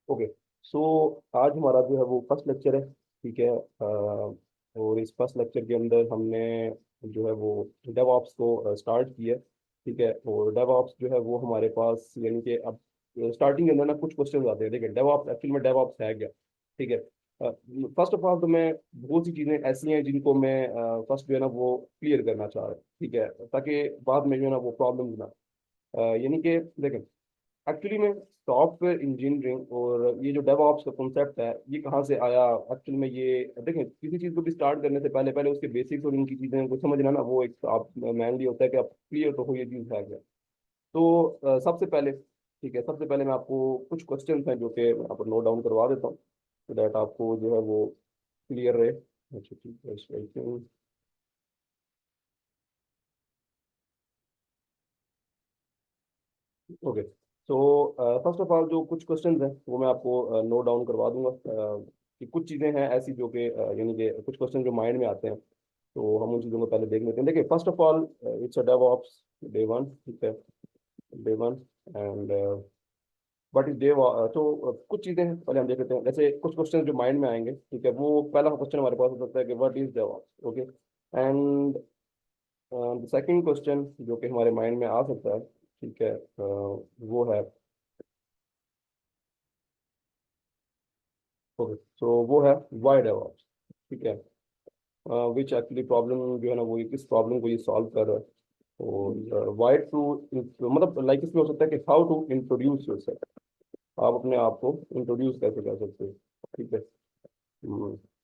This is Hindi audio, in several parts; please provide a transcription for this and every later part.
ओके। सो आज हमारा जो है वो फर्स्ट लेक्चर है, ठीक है। और इस फर्स्ट लेक्चर के अंदर हमने जो है वो डेवऑप्स को स्टार्ट किया, ठीक है। और डेवऑप्स जो है वो हमारे पास यानी कि अब स्टार्टिंग के अंदर ना कुछ क्वेश्चन आते हैं। देखिए डेवऑप्स एक्चुअली में डेवऑप्स है क्या, ठीक है। फर्स्ट ऑफ ऑल तो मैं बहुत सी चीज़ें ऐसी हैं जिनको मैं फर्स्ट जो है ना वो क्लियर करना चाह रहा हूँ, ठीक है, ताकि बाद में जो है ना वो प्रॉब्लम ना यानी कि देखें एक्चुअली में सॉफ्टवेयर इंजीनियरिंग और ये जो डेवऑप्स का कॉन्सेप्ट है ये कहाँ से आया। एक्चुअली में ये देखें किसी चीज़ को भी स्टार्ट करने से पहले पहले उसके बेसिक्स और इनकी चीज़ें को समझना ना वो एक आप मैनली होता है कि आप क्लियर तो हो ये चीज़ है क्या। तो सबसे पहले ठीक है, सबसे पहले मैं आपको कुछ क्वेश्चन हैं जो कि मैं यहाँ पर नोट डाउन करवा देता हूँ तो डैट आपको जो है वो क्लियर रहे। अच्छा ठीक है, ओके। तो फर्स्ट ऑफ ऑल जो कुछ क्वेश्चंस हैं वो मैं आपको नोट डाउन करवा दूंगा कि कुछ चीज़ें हैं ऐसी जो कि यानी कि कुछ क्वेश्चन जो माइंड में आते हैं तो हम उन चीज़ों को पहले देख लेते हैं। देखिए first of all it's a DevOps day one, ठीक है, day one. And what is day, तो कुछ चीज़ें हैं पहले हम देख लेते हैं। जैसे कुछ क्वेश्चन जो माइंड में आएंगे, ठीक है, वो पहला क्वेश्चन हमारे पास हो सकता है कि what is DevOps, okay. And second question जो कि हमारे माइंड में आ सकता है, ठीक है, वो है ओके, तो वो है वाई डेवऑप्स, ठीक है। विच एक्चुअली प्रॉब्लम जो है ना वो किस प्रॉब्लम को ये सॉल्व कर रहा है। और वाई टू मतलब लाइक इसमें हो सकता है कि हाउ टू इंट्रोड्यूस योरसेल्फ, आप अपने आप को इंट्रोड्यूस कैसे कर सकते हो, ठीक है।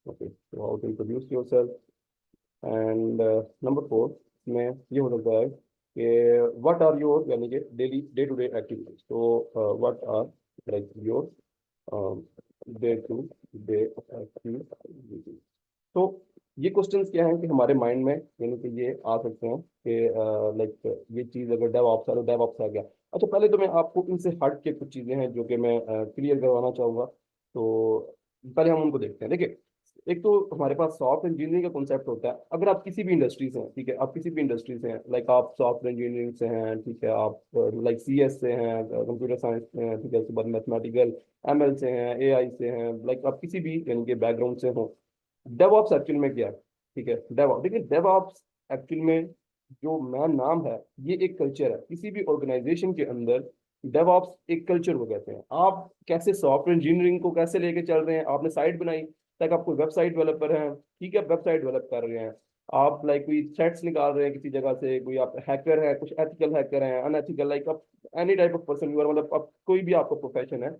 ओके, तो how to introduce yourself. And number four में ये हो सकता है कि व्हाट आर योर यानी कि daily day to day activities, तो what are like your day to day activities. तो ये क्वेश्चंस क्या हैं कि हमारे माइंड में यानी कि ये आ सकते हैं कि लाइक ये चीज़ अगर डेवऑप्स है तो डेवऑप्स है क्या। अच्छा पहले तो मैं आपको इनसे हट के कुछ चीज़ें हैं जो कि मैं क्लियर करवाना चाहूँगा। तो पहले हम उनको देखते हैं। देखिए एक तो हमारे पास सॉफ्टवेयर इंजीनियरिंग का कॉन्सेप्ट होता है। अगर आप किसी भी इंडस्ट्री से हैं, ठीक है, आप किसी भी इंडस्ट्री से हैं, लाइक आप सॉफ्टवेयर इंजीनियरिंग से हैं, ठीक है, आप लाइक CS से हैं, कंप्यूटर साइंस से हैं, ठीक है, उसके बाद मैथमेटिकल ML से हैं, AI से हैं, लाइक आप किसी भी यानी कि बैकग्राउंड से हो। डेवऑप्स एक्चुअल में क्या है, ठीक है। डेवऑप्स देखिए डेवऑप्स एक्चुअल में जो मैन नाम है ये एक कल्चर है किसी भी ऑर्गेनाइजेशन के अंदर। डेवऑप्स एक कल्चर को कहते हैं। आप कैसे सॉफ्टवेयर इंजीनियरिंग को कैसे लेके चल रहे हैं, आपने साइट बनाई तक आप कोई वेबसाइट डेवलपर हैं, ठीक है, वेबसाइट डेवलप कर रहे हैं। आप लाइक कोई थ्रेड्स निकाल रहे हैं किसी जगह से, कोई आप हैकर है, कुछ एथिकल हैकर हैं, अनएथिकल, लाइक आप any type of person you are, मतलब आप कोई भी आपका प्रोफेशन है।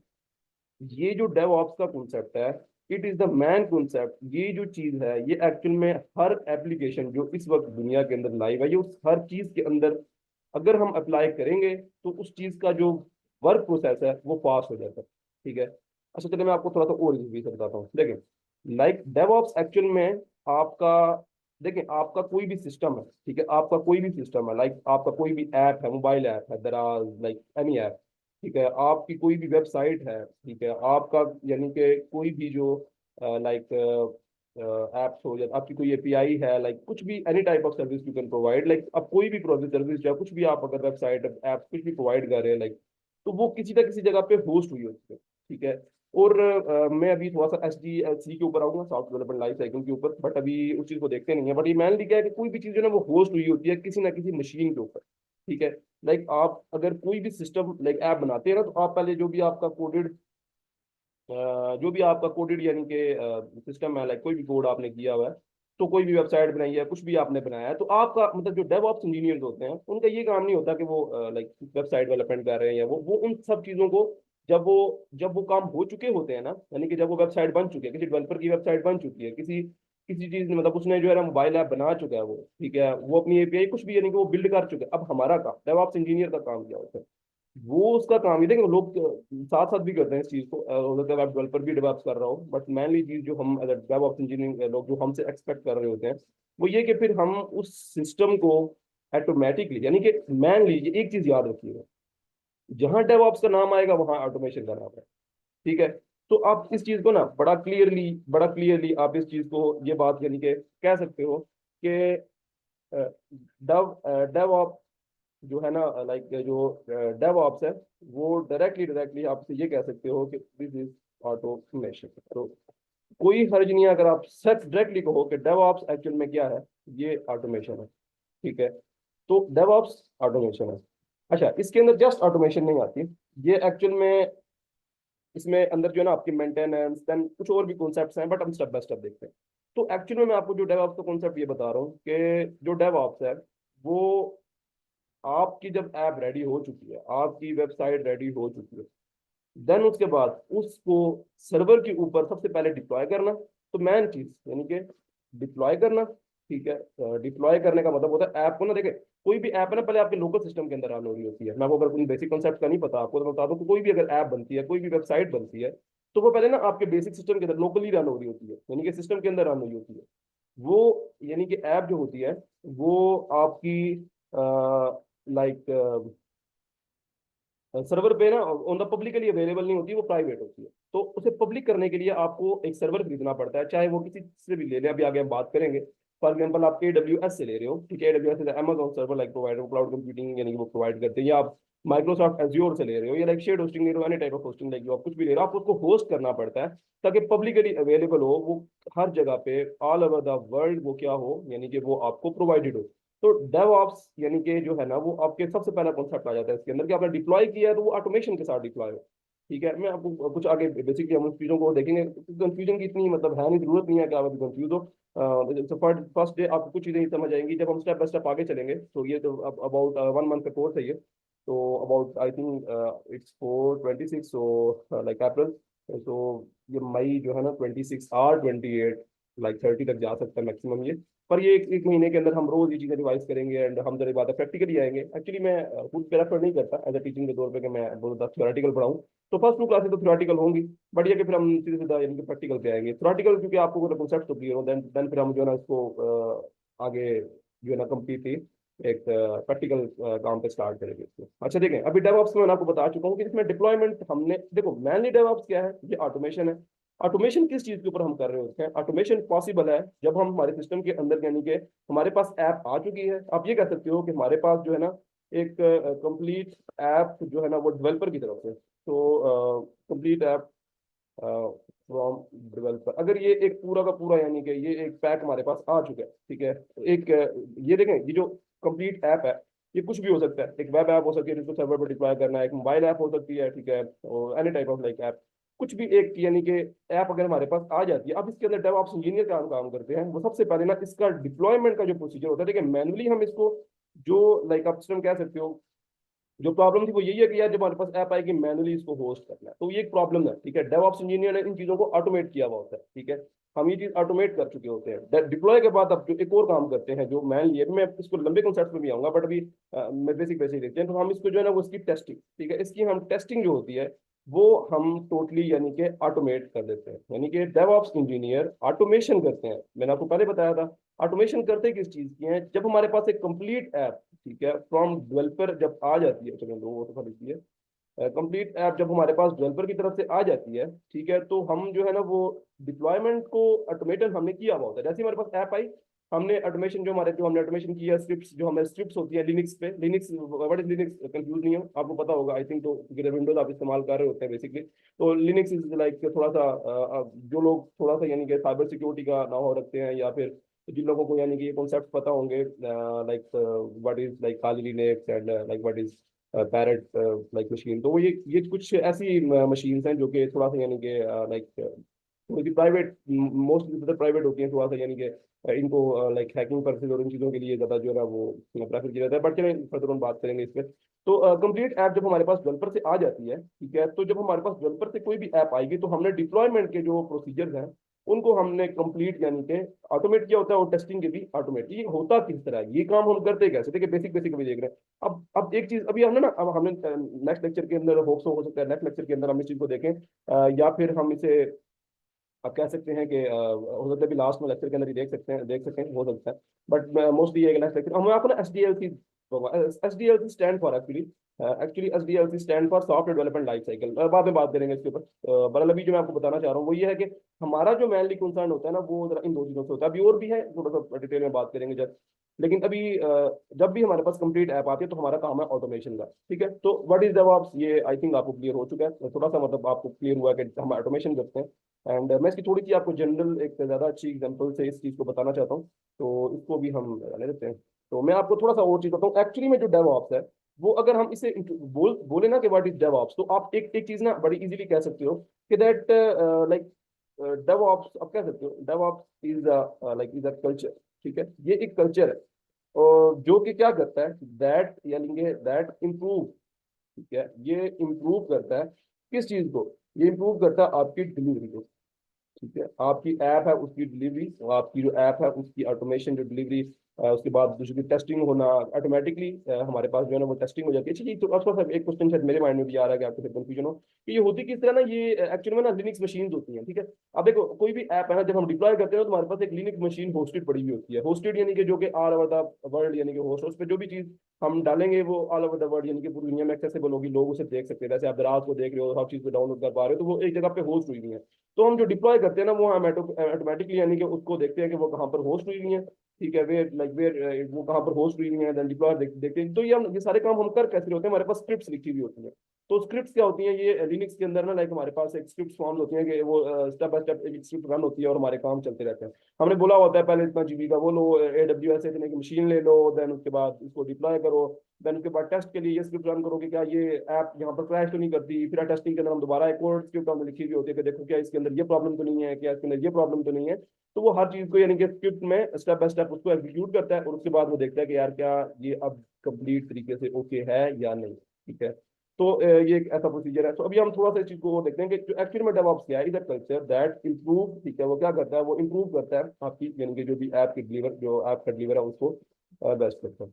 ये जो डेवऑप्स का कॉन्सेप्ट है, it is the man concept. ये जो चीज है ये एक्चुअल में हर एप्लीकेशन जो इस वक्त दुनिया के अंदर लाइव है ये उस हर चीज के अंदर अगर हम अप्लाई करेंगे तो उस चीज का जो वर्क प्रोसेस है वो फास्ट हो जाता है, ठीक है। अच्छा चलिए मैं आपको थोड़ा सा और भी बताता हूँ। देखिए लाइक डेवऑप्स एक्चुअल में आपका, देखिए आपका कोई भी सिस्टम है, ठीक है, आपका कोई भी सिस्टम है, लाइक आपका कोई भी ऐप है, मोबाइल ऐप है, दराज लाइक एनी ऐप, ठीक है, आपकी कोई भी वेबसाइट है, ठीक है, आपका यानी कि कोई भी जो लाइक एप्स हो या आपकी कोई API है, लाइक कुछ भी any type of service you can provide, like आप कोई भी प्रोसेस सर्विस या कुछ भी आप अगर वेबसाइट ऐप कुछ भी प्रोवाइड कर रहे हैं, लाइक तो वो किसी ना किसी जगह पे होस्ट हुई होती है, ठीक है। और मैं अभी थोड़ा सा SDLC के ऊपर आऊंगा, सॉफ्ट डेवलपमेंट लाइफ साइकिल के ऊपर, बट अभी उस चीज को देखते नहीं है। बट ये मैंने लिखा है कि कोई भी चीज जो है ना वो होस्ट हुई होती है किसी ना किसी मशीन के ऊपर, ठीक है। लाइक आप अगर कोई भी सिस्टम लाइक ऐप बनाते हैं ना तो आप पहले जो भी आपका कोडेड जो भी आपका कोडेड यानी कि सिस्टम है, लाइक कोई भी कोड आपने किया हुआ है, तो कोई भी वेबसाइट बनाई है, कुछ भी आपने बनाया है, तो आपका मतलब जो डेवऑप्स इंजीनियर्स होते हैं उनका ये काम नहीं होता कि वो लाइक वेबसाइट डेवलपमेंट कर रहे हैं या वो उन सब चीज़ों को जब वो काम हो चुके होते हैं ना, यानी कि जब वो वेबसाइट बन चुकी है, किसी डेवलपर की वेबसाइट बन चुकी है, किसी किसी चीज ने मतलब उसने जो है ना मोबाइल ऐप बना चुका है वो, ठीक है, वो अपनी API कुछ भी यानी कि वो बिल्ड कर चुके हैं। अब हमारा काम डेवऑप्स इंजीनियर का काम क्या होता है, वो उसका काम ही देखो लोग साथ साथ भी करते हैं इस चीज को, हो सकता है वेब डेवलपर भी डेवलप कर रहा हो, बट मेनली चीज जो हम एज वेब ऑफ इंजीनियरिंग लोग जो हमसे एक्सपेक्ट कर रहे होते हैं वो ये कि फिर हम उस सिस्टम को ऑटोमेटिकली यानी कि मैनली, ये एक चीज याद रखिएगा, जहां डेवऑप्स का नाम आएगा वहां ऑटोमेशन का नाम है, ठीक है। तो आप इस चीज को ना बड़ा क्लियरली आप इस चीज को ये बात यानी कि कह सकते हो कि डेव जो है ना लाइक जो डेवऑप्स है, वो डायरेक्टली आपसे ये कह सकते हो कि दिस इज ऑटोमेशन। तो कोई हर्ज नहीं है अगर आप सच डायरेक्टली कहो कि डेवऑप्स एक्चुअल में क्या है, ये ऑटोमेशन है। ठीक है, तो डेवऑप्स ऑटोमेशन है। अच्छा, इसके अंदर जस्ट ऑटोमेशन नहीं आती, ये एक्चुअल में इसमें अंदर जो है ना आपकी मेंटेनेंस देन कुछ और भी कॉन्सेप्ट्स हैं, बट हम स्टेप बाय स्टेप देखते हैं। तो एक्चुअली में मैं आपको जो डेवऑप्स का कॉन्सेप्ट ये बता रहा हूँ कि जो डेवऑप्स है वो आपकी जब ऐप रेडी हो चुकी है, आपकी वेबसाइट रेडी हो चुकी है, देन उसके बाद उसको सर्वर के ऊपर सबसे पहले डिप्लॉय करना। तो मेन चीज यानी कि डिप्लॉय करना। ठीक है, डिप्लॉय करने का मतलब होता है ऐप को ना देखे, कोई भी ऐप है ना पहले आपके लोकल सिस्टम के अंदर रन हो रही होती है। मैं आपको अगर बेसिक कॉन्सेप्ट का नहीं पता आपको तो मैं बता दूं कि कोई भी अगर ऐप बनती है, कोई भी वेबसाइट बनती है, तो वो पहले ना आपके बेसिक सिस्टम के अंदर लोकली रन हो रही होती है, यानी कि सिस्टम के अंदर रन हो रही होती है। वो यानी कि ऐप जो होती है वो आपकी लाइक सर्वर पे ना ऑन द पब्लिकली अवेलेबल नहीं होती, वो प्राइवेट होती है। तो उसे पब्लिक करने के लिए आपको एक सर्वर खरीदना पड़ता है, चाहे वो किसी से भी ले लें, अभी आगे हम बात करेंगे। फॉर एग्जाम्पल आप AWS से ले रहे हो, ठीक है, AWS is Amazon server like provider, cloud computing यानी कि वो प्रोवाइड करते हैं। या आप माइक्रोसॉफ्ट एज्योर से ले रहे हो, या लाइक शेयर्ड होस्टिंग ले रहे हो, any type of hosting like जो आप कुछ भी ले रहे हो, आपको उसको होस्ट करना पड़ता है ताकि पब्लिकली अवेलेबल हो वो, हर जगह पे ऑल ओवर द वर्ल्ड वो क्या हो, यानी कि वो आपको प्रोवाइडेड हो। तो डेवऑप्स यानी कि जो है ना वो आपके सबसे पहला कॉन्सेप्ट आ जाता है इसके अंदर कि आपने डिप्लॉय किया है तो वो ऑटोमेशन के साथ डिप्लॉय हो। ठीक है, मैं आपको कुछ आगे बेसिकली हम उन चीजों को देखेंगे, कंफ्यूजन की इतनी मतलब है नहीं, जरूरत नहीं है कि आप अभी कंफ्यूज हो। फर्स्ट डे आपको कुछ चीजें नहीं समझ आएंगी, जब हम स्टेप बाय स्टेप आगे चलेंगे। तो ये तो अबाउट 1 मंथ का कोर्स है ये। तो about I think it's for 26, so like April. तो ये मई जो है ना 26 और 28 लाइक 30 तक जा सकता है मैक्सिमम ये। पर ये एक महीने के अंदर हम रोज ये चीजें रिवाइज करेंगे एंड हम जरा बात प्रैक्टिकली आएंगे। एक्चुअली मैं खुद प्रेफर नहीं करता एज अ टीचिंग के तौर पे कि मैं बहुत ज्यादा थ्योरेटिकल पढ़ाऊँ। तो फर्स्ट 2 क्लासेस तो थ्योरेटिकल होंगी, बट ये कि फिर हम सीधे सीधा यानी कि प्रैक्टिकल पे आएंगे। थ्योरेटिकल क्योंकि आपको अगर कॉन्सेप्ट तो क्लियर हो, देन फिर हम जो है ना इसको आगे जो है ना कम्प्लीटली एक प्रैक्टिकल काम पे स्टार्ट करेंगे इसको। अच्छा देखें, अभी डेवऑप्स में मैं आपको बता चुका हूँ कि इसमें डिप्लॉयमेंट हमने देखो मेनली डेवऑप्स क्या है, ये ऑटोमेशन है। ऑटोमेशन किस चीज के ऊपर हम कर रहे होते हैं, ऑटोमेशन पॉसिबल है जब हम हमारे सिस्टम के अंदर यानी कि हमारे पास ऐप आ चुकी है। आप ये कह सकते हो कि हमारे पास जो है ना एक कंप्लीट ऐप जो है ना वो डेवलपर की तरफ से। तो कंप्लीट ऐप फ्रॉम डेवलपर, अगर ये एक पूरा का पूरा यानी कि ये एक पैक हमारे पास आ चुका है। ठीक है, एक ये देखें, ये जो कंप्लीट ऐप है ये कुछ भी हो सकता है, एक वेब ऐप हो सकती है जिसको सर्वर पर डिप्लॉय करना है, एक मोबाइल ऐप हो सकती है, ठीक है, और any type of like app, कुछ भी एक यानी कि ऐप अगर हमारे पास आ जाती है। अब इसके अंदर डेवऑप्स इंजीनियर काम करते हैं, वो सबसे पहले ना इसका डिप्लॉयमेंट का जो प्रोसीजर होता है, देखिए मैनुअली हम इसको जो लाइक आप सिस्टम कह सकते हो, जो प्रॉब्लम थी वो यही है कि यार जब हमारे पास ऐप आएगी मैनुअली इसको होस्ट करना है, तो ये एक प्रॉब्लम है। ठीक है, डेवऑप्स इंजीनियर ने इन चीजों को ऑटोमेट किया हुआ होता है। ठीक है, हम ये चीज ऑटोमेट कर चुके होते हैं। डिप्लॉय के बाद अब जो एक और काम करते हैं जो मैन लिए, मैं इसको लंबे कॉन्सेप्ट में भी आऊंगा, बट अभी मैं बेसिक बेसिक देखते हैं। तो हम इसको जो है ना वो इसकी टेस्टिंग, ठीक है, इसकी हम टेस्टिंग जो होती है वो हम टोटली यानी कि ऑटोमेट कर देते हैं, यानी कि डेवऑप्स इंजीनियर ऑटोमेशन करते हैं। मैंने आपको पहले बताया था ऑटोमेशन करते किस चीज की है, जब हमारे पास एक कंप्लीट ऐप, ठीक है, फ्रॉम डेवलपर जब आ जाती है, चलो वो तो लिखिए, कंप्लीट ऐप जब हमारे पास डेवलपर की तरफ से आ जाती है, ठीक है, तो हम जो है ना वो डिप्लॉयमेंट को ऑटोमेटन हमने किया हुआ होता है। जैसे हमारे पास ऐप आई, हमने ऑटोमेशन जो हमने ऑटोमेशन किया, स्क्रिप्ट जो हमारे स्क्रिप्ट होती है लिनक्स पे, Linux what is Linux, confuse नहीं हो, आपको पता होगा आई थिंक, तो क्योंकि विंडोज आप इस्तेमाल कर रहे होते हैं बेसिकली। तो लिनक्स इज लाइक थोड़ा सा जो लोग थोड़ा सा यानी कि साइबर सिक्योरिटी का ना हो रखते हैं, या फिर जिन लोगों को यानी कि ये कॉन्सेप्ट पता होंगे लाइक व्हाट इज लाइक खाली Linux and like what is parrot like machine, तो वो ये कुछ ऐसी मशीन्स हैं जो कि थोड़ा सा यानी कि लाइक थोड़ी सी प्राइवेट, मोस्टली प्राइवेट होती हैं थोड़ा सा, यानी कि इनको लाइक हैकिंग पर्पसेज और इन चीज़ों के लिए ज़्यादा जो है ना वो प्रेफर किया जाता है। बट चलें फर्दर ऑन बात करेंगे इस पर। तो कंप्लीट ऐप जब हमारे पास डेवलपर से आ जाती है, ठीक है, तो जब हमारे पास डेवलपर से कोई भी ऐप आएगी तो हमने डिप्लॉयमेंट के जो प्रोसीजर्स हैं उनको हमने कंप्लीट यानी कि ऑटोमेट किया होता है, और टेस्टिंग के भी ऑटोमेट। ये होता किस तरह है, ये काम हम करते कैसे, देखिए बेसिक बेसिक भी देख रहे हैं। अब एक चीज अभी हमने ना, अब हमने नेक्स्ट लेक्चर के अंदर होप्स हो सकता है नेक्स्ट लेक्चर के अंदर हम इस चीज को देखें, या फिर हम इसे आप कह सकते हैं कि हो सकता है भी लास्ट में लेक्चर के अंदर ही देख सकते हैं हो सकता है। बट मोस्टली ये नेक्स्ट लेक्चर हम आपको ना S D L C stand for actually S D L C stand for software development life cycle, बाद में बात करेंगे इसके ऊपर। बहरहाल अभी जो मैं आपको बताना चाह रहा हूँ वो ये है कि हमारा जो मेनली कंसर्न होता है ना वो जरा इन दो चीजों से होता है। अभी और भी है, थोड़ा सा डिटेल में बात करेंगे जब लेकिन अभी जब भी हमारे पास कंप्लीट ऐप आती है तो हमारा काम है ऑटोमेशन का, ठीक है। तो व्हाट इज डेवऑप्स, ये आई थिंक आपको क्लियर हो चुका है, तो थोड़ा सा मतलब आपको क्लियर हुआ कि हम ऑटोमेशन करते हैं। एंड मैं इसकी थोड़ी सी आपको जनरल एक ज़्यादा अच्छी एग्जांपल से इस चीज़ को बताना चाहता हूँ, तो इसको भी हम ले लेते हैं। तो मैं आपको थोड़ा सा और चीज़ बताऊँ, एक्चुअली में जो डेवऑप्स है वो, अगर हम इसे बोले ना कि व्हाट इज डेवऑप्स, तो आप एक एक चीज़ ना बड़ी इजीली कह सकते हो कि दैट लाइक डेवऑप्स आप कह सकते हो, DevOps is like is a culture, ठीक है। ये एक कल्चर है और जो कि क्या करता है, दैट यानी कि दैट इम्प्रूव, ठीक है, ये इम्प्रूव करता है किस चीज को, ये इम्प्रूव करता है आपकी डिलीवरी को, ठीक है। आपकी ऐप है उसकी डिलीवरी, आपकी जो ऐप है उसकी ऑटोमेशन जो डिलीवरी, उसके बाद दूसरी टेस्टिंग होना ऑटोमेटिकली, हमारे पास जो है ना वो टेस्टिंग हो जाती है। अच्छा ये तो अच्छा सा एक क्वेश्चन शायद मेरे माइंड में भी आ रहा है कि आपको फिर कंफ्यूजन हो कि ये होती किस तरह ना, ये एक्चुअली में ना लिनक्स मशीन होती हैं, ठीक है। अब देखो कोई भी ऐप है ना, जब हम डिप्लॉय करते हैं तो हमारे पास एक लिनक्स मशीन होस्टेड पड़ी हुई होती है, होस्टेड यानी कि जो कि ऑल ओवर द वर्ल्ड, यानी कि होस्ट, उस पर जो भी चीज हम डालेंगे वो ऑल ओवर द वर्ल्ड यानी कि पूरी दुनिया में एक्सेसिबल होगी, लोग उसे देख सकते हैं। जैसे आप दराज को देख रहे हो, हर चीज को डाउनलोड कर पा रहे हो, तो वो एक जगह पे होस्ट हुई हुई है। तो हम जो डिप्लॉय करते हैं ना, वो हम ऑटोमेटिकली यानी कि उसको देखते हैं कि वो कहाँ पर होस्ट हुई हुई है, ठीक है, वेयर लाइक वेयर वो कहाँ पर होस्ट हुई हुई है, देन डिप्लॉय देखते हैं। तो ये सारे काम हम कर कैसे होते हैं, हमारे पास स्क्रिप्ट्स लिखी हुई होती है। तो स्क्रिप्ट्स क्या होती हैं, ये लिनक्स के अंदर ना लाइक हमारे पास एक स्क्रिप्ट फॉर्म्स होती हैं कि वो स्टेप बाय स्टेप एक स्क्रिप्ट रन होती है और हमारे काम चलते रहते हैं। हमने बोला होता है पहले इतना जीबी का वो लो, AWS इतने की मशीन ले लो, देन उसके बाद इसको डिप्लॉय करो, देन उसके बाद टेस्ट के लिए ये स्क्रिप्ट रन करो कि क्या ये ऐप यहाँ पर क्रैश तो नहीं करती। फिर टेस्टिंग के अंदर हम दोबारा एक और स्क्रिप्ट हमने लिखी हुई होती है कि देखो क्या इसके अंदर ये प्रॉब्लम तो नहीं है, क्या इसके अंदर ये प्रॉब्लम तो नहीं है। तो वो हर चीज को यानी कि स्क्रिप्ट में स्टेप बाय स्टेप उसको एग्जीक्यूट करता है और उसके बाद वो देखता है कि यार क्या ये अब कंप्लीट तरीके से ओके है या नहीं, ठीक है। तो ये एक ऐसा प्रोसीजर है। तो अभी हम थोड़ा सा इस चीज को देखते हैं कि जो एक्चुअली में डेवऑप्स क्या है, is a culture that improve, ठीक है, वो क्या करता है, वो इम्प्रूव करता है आपकी यानी कि जो भी ऐप की डिलीवर, जो ऐप का डिलीवर है उसको बेस्ट करता है।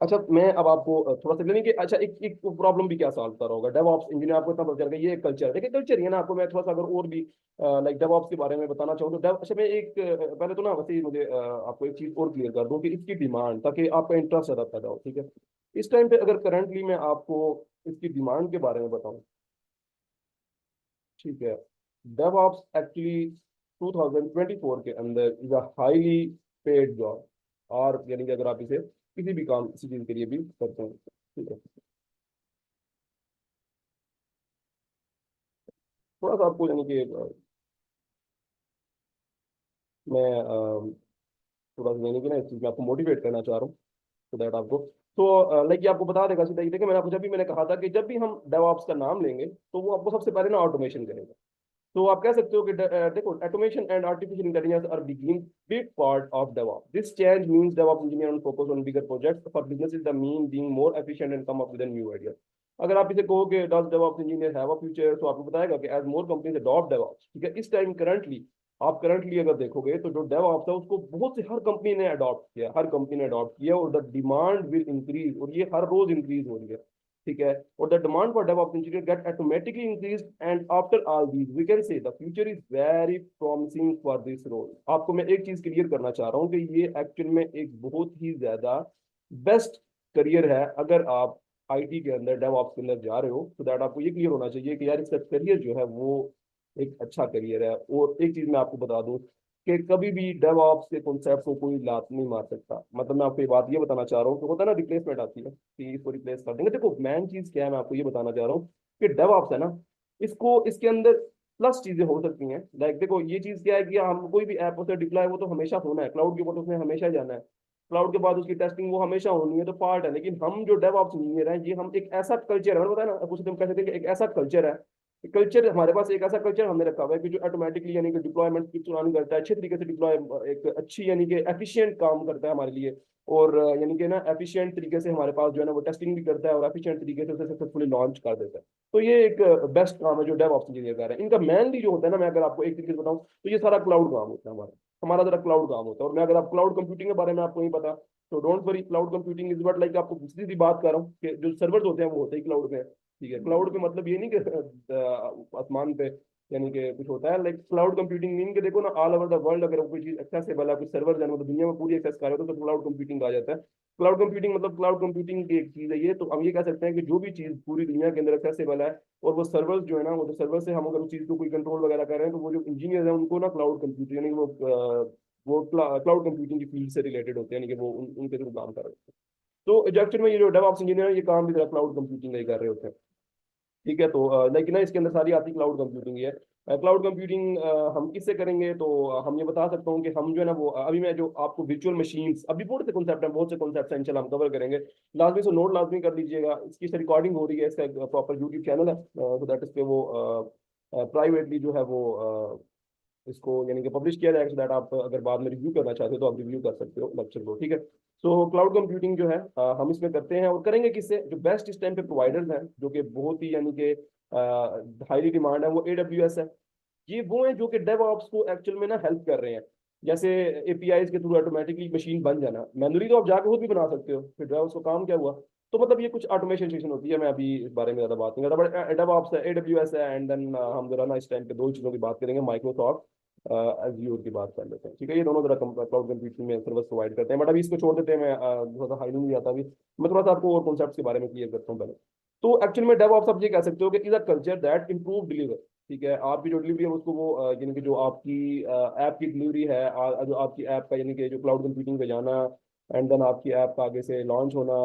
अच्छा मैं अब आपको थोड़ा सा लेने के, अच्छा एक एक प्रॉब्लम भी क्या सॉल्व कर रहा होगा डेवऑप्स इंजीनियर, आपको इतना पता चल गया ये एक कल्चर है। देखिए कल्चर ही है ना, आपको मैं थोड़ा सा अगर और भी लाइक डेवऑप्स के बारे में बताना चाहूँ तो डेव, अच्छा मैं एक पहले तो ना वैसे ही मुझे आपको एक चीज और क्लियर कर दूं कि इसकी डिमांड, ताकि आपका इंटरेस्ट ज्यादा पैदा हो, ठीक है। इस टाइम पे अगर करंटली मैं आपको इसकी डिमांड के बारे में बताऊं, ठीक है, डेवऑप्स एक्चुअली 2024 के अंदर is a highly paid job, और यानी कि अगर आप इसे किसी भी काम किसी चीज के लिए भी करते हैं, ठीक है। थोड़ा सा आपको यानी कि मैं थोड़ा सा यानी कि ना इस चीज में आपको मोटिवेट करना चाह रहा हूँ, तो दैट आपको, तो लाइक ये आपको बता देगा सीधा ही। देखिए मैंने आपको जब भी मैंने कहा था कि जब भी हम डेवऑप्स का नाम लेंगे तो वो आपको सबसे पहले ना ऑटोमेशन करेगा। तो आप कह सकते हो कि देखो automation and artificial intelligence are being big part of DevOps. This change means DevOps engineer on focus on bigger projects for businesses, the mean being more efficient and come up with a new idea. अगर आप इसे कहो कि does DevOps engineer have a future, तो आपको बताएगा कि as more companies adopt DevOps, ठीक है, इस टाइम करंटली आप करंटली अगर देखोगे तो जो DevOps है उसको बहुत से हर कंपनी ने अडॉप्ट किया, हर कंपनी ने अडॉप्ट किया, और द डिमांड विल इंक्रीज, और ये हर रोज इंक्रीज हो रही है, ठीक है। और the demand for DevOps engineer get automatically increased, and after all these we can say the future is very promising for this role. आपको मैं एक चीज क्लियर करना चाह रहा हूँ कि ये एक्चुअल में एक बहुत ही ज्यादा बेस्ट करियर है अगर आप आईटी के अंदर DevOps के अंदर जा रहे हो, तो दैट आपको ये क्लियर होना चाहिए कि यार इसका करियर जो है वो एक अच्छा करियर है। और एक चीज मैं आपको बता दूं कि कभी भी डेवऑप्स के कॉन्सेप्ट को कोई लात नहीं मार सकता। मतलब मैं आपको ये बात ये बताना चाह रहा हूँ कि होता है ना रिप्लेसमेंट आती है कि इसको रिप्लेस कर देंगे। देखो मेन चीज क्या है, मैं आपको ये बताना चाह रहा हूँ कि डेवऑप्स है ना, इसको इसके अंदर प्लस चीजें हो सकती हैं। लाइक देखो ये चीज क्या है कि हम कोई भी ऐप उसे डिप्लॉय वो तो हमेशा होना है, क्लाउड के ऊपर तो उसने हमेशा जाना है, क्लाउड के बाद उसकी टेस्टिंग वो हमेशा होनी है, तो पार्ट है। लेकिन हम जो डेवऑप्स इंजीनियर हैं, ये हम एक ऐसा कल्चर है, मैंने बताया ना, उसे हम कह सकते हैं कि एक ऐसा कल्चर है, कल्चर हमारे पास एक ऐसा कल्चर हमने रखा हुआ है कि जो ऑटोमेटिकली यानी कि डिप्लॉयमेंट की रन करता है अच्छे तरीके से, डिप्लॉय एक अच्छी यानी कि एफिशिएंट काम करता है हमारे लिए। और यानी कि ना एफिशिएंट तरीके से हमारे पास जो है ना वो टेस्टिंग भी करता है और एफिशिएंट तरीके से उसे सक्सेसफुली लॉन्च कर देता है। तो ये एक बेस्ट काम है जो डेवऑप्स इंजीनियर कर रहे हैं। इनका मेनली जो होता है ना, मैं अगर आपको एक तरीके से बताऊं तो ये सारा क्लाउड काम होता है हमारा, हमारा जरा क्लाउड काम होता है। और मैं अगर आप क्लाउड कंप्यूटिंग के बारे में आपको नहीं पता तो don't worry, cloud computing is but like, आपको सीधी सी बात कर रहा हूँ कि जो सर्वर्स होते हैं वो होते ही क्लाउड में है, ठीक है। क्लाउड पे मतलब ये नहीं कि आसमान पे यानी कि कुछ होता है, लाइक क्लाउड कंप्यूटिंग मीन के देखो ना ऑल ओवर द वर्ल्ड अगर कोई चीज एक्सेसिबल है, कुछ सर्वर जाने मतलब दुनिया में पूरी एक्सेस कर रहे हो तो क्लाउड कंप्यूटिंग आ जाता है। क्लाउड कंप्यूटिंग मतलब क्लाउड कंप्यूटिंग की एक चीज है ये। तो हम ये कह सकते हैं कि जो भी चीज पूरी दुनिया के अंदर एक्सेसिबल है और वो सर्वर्स जो है ना, वो जो सर्वर से हम अगर उस चीज को कोई कंट्रोल वगैरह कर रहे हैं, तो वो जो इंजीनियर है उनको ना क्लाउड कंप्यूटर यानी वो वो क्लाउड कंप्यूटिंग की फील्ड से रिलेटेड होते हैं, यानी कि वो उनके थ्रू काम कर रहे होते हैं। तो एक्चुअल में ये जो डेवऑप्स इंजीनियर है ये काम भी क्लाउड कंप्यूटिंग का ही कर रहे होते हैं। ठीक है, तो लेकिन ना इसके अंदर सारी आती क्लाउड कंप्यूटिंग ही है। क्लाउड कंप्यूटिंग हम किससे करेंगे, तो हम ये बता सकता हूँ कि हम जो है ना वो अभी मैं जो आपको वर्चुअल मशीन्स, अभी बहुत से कॉन्सेप्ट हैं, बहुत से कॉन्सेप्ट हैं, इंशाल्लाह हम कवर करेंगे। लाजमी से नोट लाजमी कर लीजिएगा, इसकी रिकॉर्डिंग हो रही है, इसका एक प्रॉपर यूट्यूब चैनल है, तो दैट इस पे वो प्राइवेटली जो है वो इसको यानी कि पब्लिश किया जाएगा, सो दैट आप अगर बाद में रिव्यू करना चाहते हो तो आप रिव्यू कर सकते हो लेक्चर को। ठीक है, सो क्लाउड कंप्यूटिंग जो है हम इसमें करते हैं और करेंगे किससे, जो बेस्ट इस टाइम पे प्रोवाइडर्स हैं जो कि बहुत ही यानी कि हाईली डिमांड है, वो AWS है। ये वो हैं जो कि डेवऑप्स को एक्चुअल में ना हेल्प कर रहे हैं। जैसे APIs के थ्रू ऑटोमेटिकली मशीन बन जाना, मैनुअली तो आप जाके खुद भी बना सकते हो, फिर डेवऑप्स को काम क्या हुआ। तो मतलब ये कुछ ऑटोमेशन सेशन होती है, मैं अभी इस बारे में ज्यादा बात नहीं करता, बट डेवऑप्स है, AWS है, एंड देन हम जरा ना इस टाइम पे दो चीजों की बात करेंगे, माइक्रोसॉफ्ट एज्योर की बात कर लेते हैं। ठीक है, ये दोनों जरा क्लाउड कंप्यूटिंग में सर्विस प्रोवाइड करते हैं, बट अभी इसको छोड़ देते हैं, मैं थोड़ा सा हाईली नहीं जाता अभी, मैं थोड़ा सा आपको और कॉन्सेप्ट के बारे में क्लियर करता हूँ पहले। तो एक्चुअल में डेवऑप्स आप ये कह सकते हो कि is a culture that improve deliver. ठीक है, आपकी जो डिलीवरी है उसको वो यानी कि जो आपकी ऐप की डिलीवरी है, जो आपकी ऐप का यानी कि जो क्लाउड कंप्यूटिंग पे जाना, एंड देन आपकी ऐप का आगे से लॉन्च होना,